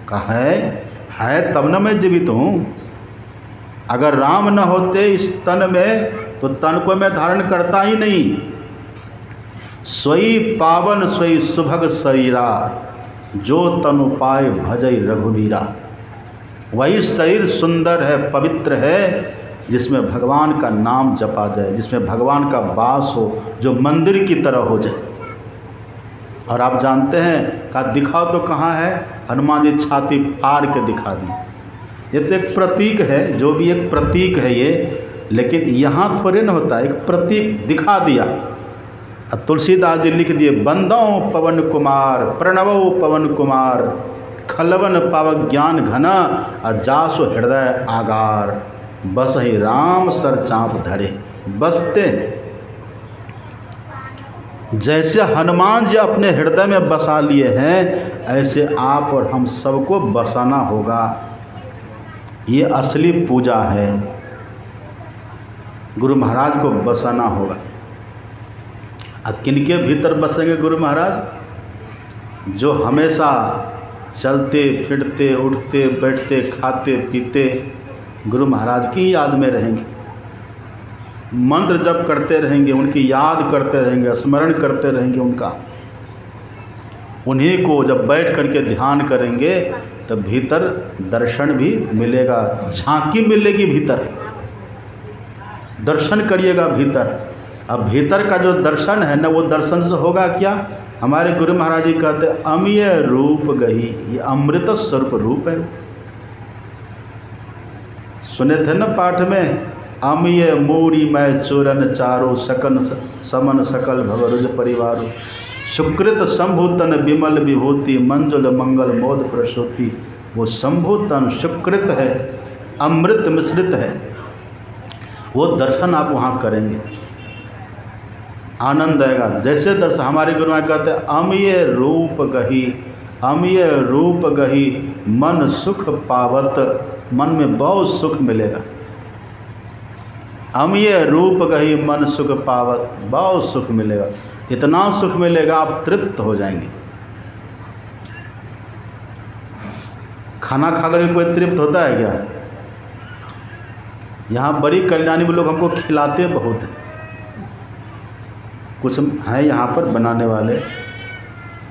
Speaker 2: कहा है तब न मैं जीवित हूँ। अगर राम न होते इस तन में तो तन को मैं धारण करता ही नहीं। सोई पावन सोई सुभग शरीरा, जो तनु पाए भजई रघुवीरा। वही शरीर सुंदर है, पवित्र है, जिसमें भगवान का नाम जपा जाए, जिसमें भगवान का वास हो, जो मंदिर की तरह हो जाए। और आप जानते हैं का दिखाओ तो कहाँ है, हनुमान जी छाती फाड़ के दिखा दी। ये तो एक प्रतीक है, जो भी एक प्रतीक है ये, लेकिन यहाँ थोड़े न होता, एक प्रतीक दिखा दिया। अब तुलसीदास जी लिख दिए, बंदों पवन कुमार प्रणवो पवन कुमार, खलवन पावक ज्ञान घना, जासो हृदय आगार, बस ही राम सर चाँप धरे। बसते जैसे हनुमान जी अपने हृदय में बसा लिए हैं, ऐसे आप और हम सबको बसाना होगा। ये असली पूजा है, गुरु महाराज को बसाना होगा। अब किनके भीतर बसेंगे गुरु महाराज? जो हमेशा चलते फिरते उठते बैठते खाते पीते गुरु महाराज की याद में रहेंगे, मंत्र जप करते रहेंगे, उनकी याद करते रहेंगे, स्मरण करते रहेंगे उनका। उन्हीं को जब बैठ करके ध्यान करेंगे तब भीतर दर्शन भी मिलेगा, झांकी मिलेगी भीतर, दर्शन करिएगा भीतर। अब भीतर का जो दर्शन है ना, वो दर्शन से होगा क्या? हमारे गुरु महाराज जी कहते अमीय रूप गही, ये अमृत स्वरूप रूप है। सुने थे ना पाठ में, अमीय मूरी मैं चूरन चारो, सकन समन सकल भवरुज परिवारो, सुकृत शंभुतन विमल विभूति, मंजुल मंगल मोद प्रसूति। वो शंभुतन सुकृत है, अमृत मिश्रित है, वो दर्शन आप वहाँ करेंगे, आनंद आएगा। जैसे दर्शन हमारे गुरु महाराज कहते हैं अमीय रूप गही, अमीय रूप गही मन सुख पावत, मन में बहुत सुख मिलेगा। अमीय रूप गही मन सुख पावत, बहुत सुख मिलेगा, इतना सुख मिलेगा आप तृप्त हो जाएंगे। खाना खाकर कोई तृप्त होता है क्या? यहाँ बड़ी कल्याणी में लोग हमको खिलाते बहुत हैं, कुछ हैं यहाँ पर बनाने वाले,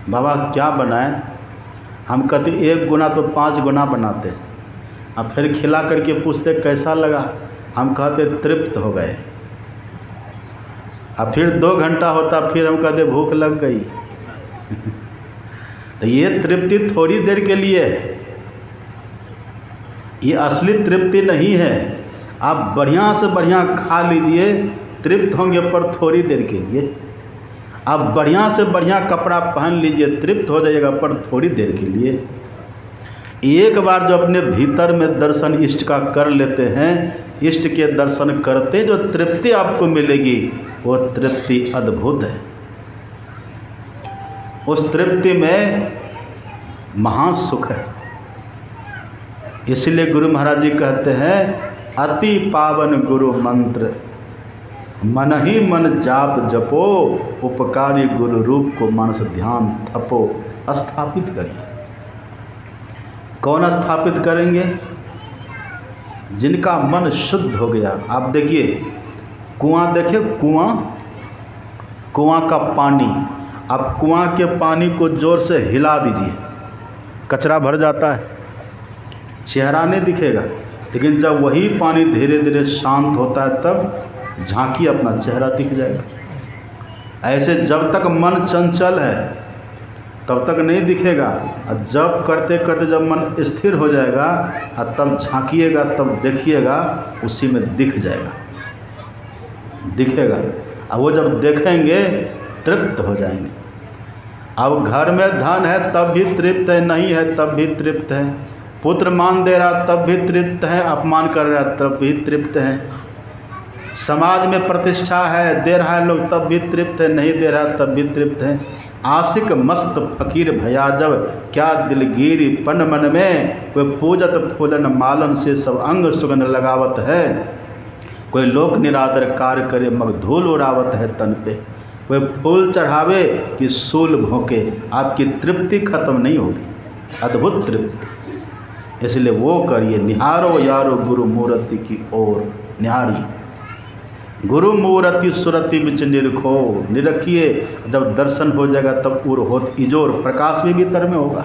Speaker 2: बाबा क्या बनाएं? हम कहते 1 गुना तो 5 गुना बनाते, अब फिर खिला करके पूछते कैसा लगा, हम कहते तृप्त हो गए। अब फिर 2 घंटा होता, फिर हम कहते भूख लग गई। तो ये तृप्ति थोड़ी देर के लिए है, ये असली तृप्ति नहीं है। आप बढ़िया से बढ़िया खा लीजिए, तृप्त होंगे पर थोड़ी देर के लिए। आप बढ़िया से बढ़िया कपड़ा पहन लीजिए, तृप्त हो जाइएगा पर थोड़ी देर के लिए। एक बार जो अपने भीतर में दर्शन इष्ट का कर लेते हैं, इष्ट के दर्शन करते जो तृप्ति आपको मिलेगी, वो तृप्ति अद्भुत है। उस तृप्ति में महासुख है। इसलिए गुरु महाराज जी कहते हैं अति पावन गुरु मंत्र, मन ही मन जाप जपो, उपकारी गुरु रूप को मानस ध्यान थपो। स्थापित करिए। कौन स्थापित करेंगे? जिनका मन शुद्ध हो गया। आप देखिए कुआं, देखिए कुआं का पानी, आप कुआं के पानी को जोर से हिला दीजिए, कचरा भर जाता है, चेहरा नहीं दिखेगा। लेकिन जब वही पानी धीरे धीरे शांत होता है तब झांकी अपना चेहरा दिख जाएगा। ऐसे जब तक मन चंचल है तब तक नहीं दिखेगा, और जब करते करते जब मन स्थिर हो जाएगा और तब झांकिएगा, तब देखिएगा, उसी में दिख जाएगा, दिखेगा। अब वो जब देखेंगे तृप्त हो जाएंगे। अब घर में धन है तब भी तृप्त है, नहीं है तब भी तृप्त है, पुत्र मान दे रहा तब भी तृप्त है, अपमान कर रहा तब भी तृप्त है, समाज में प्रतिष्ठा है दे रहा है लोग तब भी तृप्त है, नहीं दे रहा तब भी तृप्त है। आशिक मस्त फकीर भया जब क्या दिलगीरी पन मन में, कोई पूजत फूलन मालन से सब अंग सुगंध लगावत है, कोई लोक निरादर कार्य करे मग धूल उड़ावत है तन पे, कोई फूल चढ़ावे कि सूल भोंके, आपकी तृप्ति खत्म नहीं होगी, अद्भुत तृप्ति। इसलिए वो करिए, निहारो यारो गुरु मूर्ति की ओर, निहारी गुरु मूर्ति सुरति बिच निरखो, निरखिए। जब दर्शन हो जाएगा तब उर होत इजोर, प्रकाश में भी तर में होगा,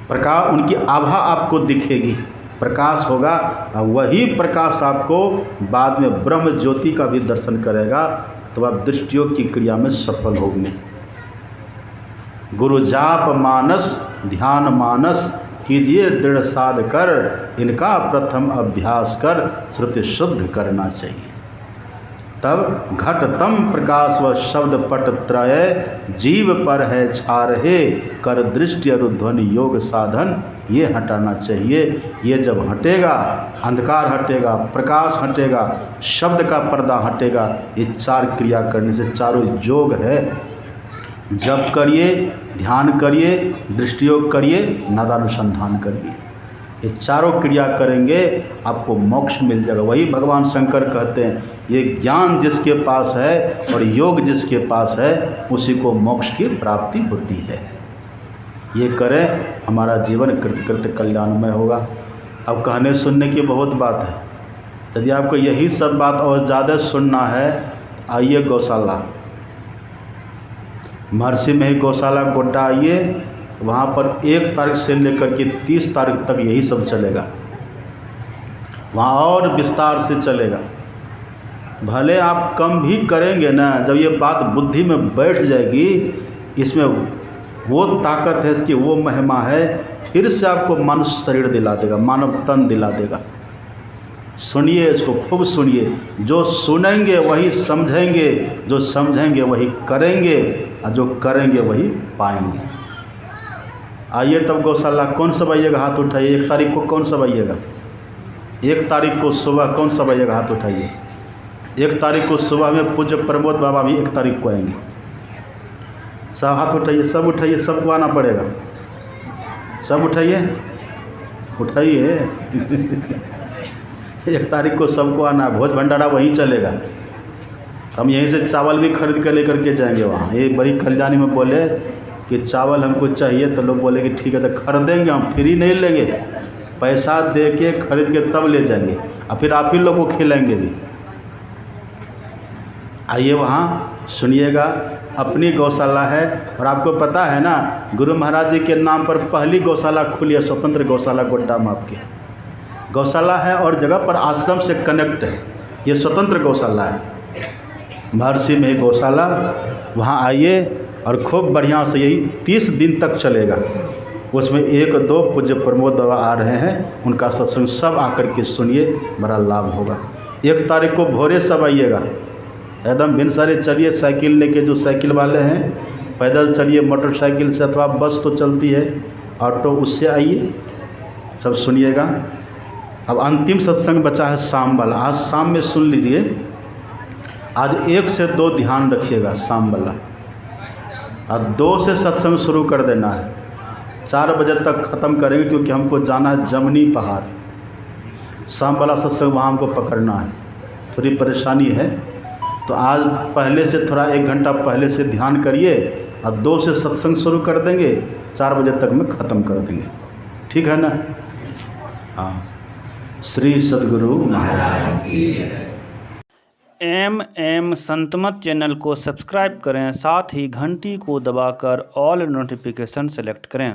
Speaker 2: प्रकाश उनकी आभा आपको दिखेगी, प्रकाश होगा, और वही प्रकाश आपको बाद में ब्रह्म ज्योति का भी दर्शन करेगा, तो आप दृष्टियोग की क्रिया में सफल होंगे। गुरु जाप मानस ध्यान मानस, कीजिए दृढ़ साध कर, इनका प्रथम अभ्यास कर श्रुति शुद्ध करना चाहिए। तब घटतम प्रकाश व शब्द पट त्रय, जीव पर है छा रहे, कर दृष्टि अरुध्वनि योग साधन, ये हटाना चाहिए। ये जब हटेगा, अंधकार हटेगा, प्रकाश हटेगा, शब्द का पर्दा हटेगा। ये चार क्रिया करने से चारों योग है। जप करिए, ध्यान करिए, दृष्टियोग करिए, नादानुसंधान करिए, ये चारों क्रिया करेंगे आपको मोक्ष मिल जाएगा। वही भगवान शंकर कहते हैं, ये ज्ञान जिसके पास है और योग जिसके पास है उसी को मोक्ष की प्राप्ति होती है। ये करें, हमारा जीवन कृत कल्याणमय होगा। अब कहने सुनने की बहुत बात है, यदि आपको यही सब बात और ज़्यादा सुनना है, आइए गौशाला, महर्षि में ही गौशाला गोड्डा आइए, वहाँ पर 1 तारीख से लेकर के 30 तारीख तक यही सब चलेगा। वहाँ और विस्तार से चलेगा। भले आप कम भी करेंगे ना, जब ये बात बुद्धि में बैठ जाएगी, इसमें वो ताकत है, इसकी वो महिमा है, फिर से आपको मनुष्य शरीर दिला देगा, मानव तन दिला देगा। सुनिए, इसको खूब सुनिए। जो सुनेंगे वही समझेंगे, जो समझेंगे वही करेंगे, और जो करेंगे वही पाएंगे। आइए तब गौशाला, कौन सब आइएगा हाथ उठाइए। 1 तारीख को कौन सब आइएगा? 1 तारीख को सुबह कौन सब आइएगा हाथ उठाइए। 1 तारीख को सुबह में पूज्य प्रमोद बाबा भी 1 तारीख को आएंगे। सब हाथ उठाइए, सब उठाइए, सबको आना पड़ेगा। सब उठाइए, उठाइए 1 तारीख को सबको आना। भोज भंडारा वहीं चलेगा। हम यहीं से चावल भी खरीद कर लेकर के जाएंगे वहाँ। ये बड़ी कल्याणी में बोले कि चावल हमको चाहिए, तो लोग बोले कि ठीक है, तो खरीदेंगे, हम फ्री नहीं लेंगे, पैसा दे के खरीद के तब ले जाएंगे, और फिर आप ही लोग को खिलाएंगे भी। आइए वहाँ सुनिएगा। अपनी गौशाला है, और आपको पता है ना, गुरु महाराज जी के नाम पर पहली गौशाला खुली है, स्वतंत्र गौशाला गोड्डा में आपकी गौशाला है, और जगह पर आश्रम से कनेक्ट है। ये स्वतंत्र गौशाला है, महर्षि में ही गौशाला। वहाँ आइए और खूब बढ़िया से, यही 30 दिन तक चलेगा। उसमें 1-2 पूज्य प्रमोद बाबा आ रहे हैं, उनका सत्संग सब आकर के सुनिए, बड़ा लाभ होगा। 1 तारीख को भोरे सब आइएगा, एकदम भिनसरे चलिए, साइकिल लेके, जो साइकिल वाले हैं पैदल चलिए, मोटरसाइकिल से, अथवा बस तो चलती है, ऑटो, उससे आइए, सब सुनिएगा। अब अंतिम सत्संग बचा है शाम वाला, आज शाम में सुन लीजिए। आज 1 से 2 ध्यान रखिएगा शाम वाला, और 2 से सत्संग शुरू कर देना है। 4 बजे तक ख़त्म करेंगे, क्योंकि हमको जाना है जमनी पहाड़। शाम वाला सत्संग वहाँ हमको पकड़ना है, थोड़ी परेशानी है, तो आज पहले से थोड़ा 1 घंटा पहले से ध्यान करिए, और 2 से सत्संग शुरू कर देंगे, 4 बजे तक में ख़त्म कर देंगे। ठीक है ना? हाँ। श्री सद्गुरु महाराज की जय।
Speaker 1: MM संतमत चैनल को सब्सक्राइब करें, साथ ही घंटी को दबाकर ऑल नोटिफिकेशन सेलेक्ट करें।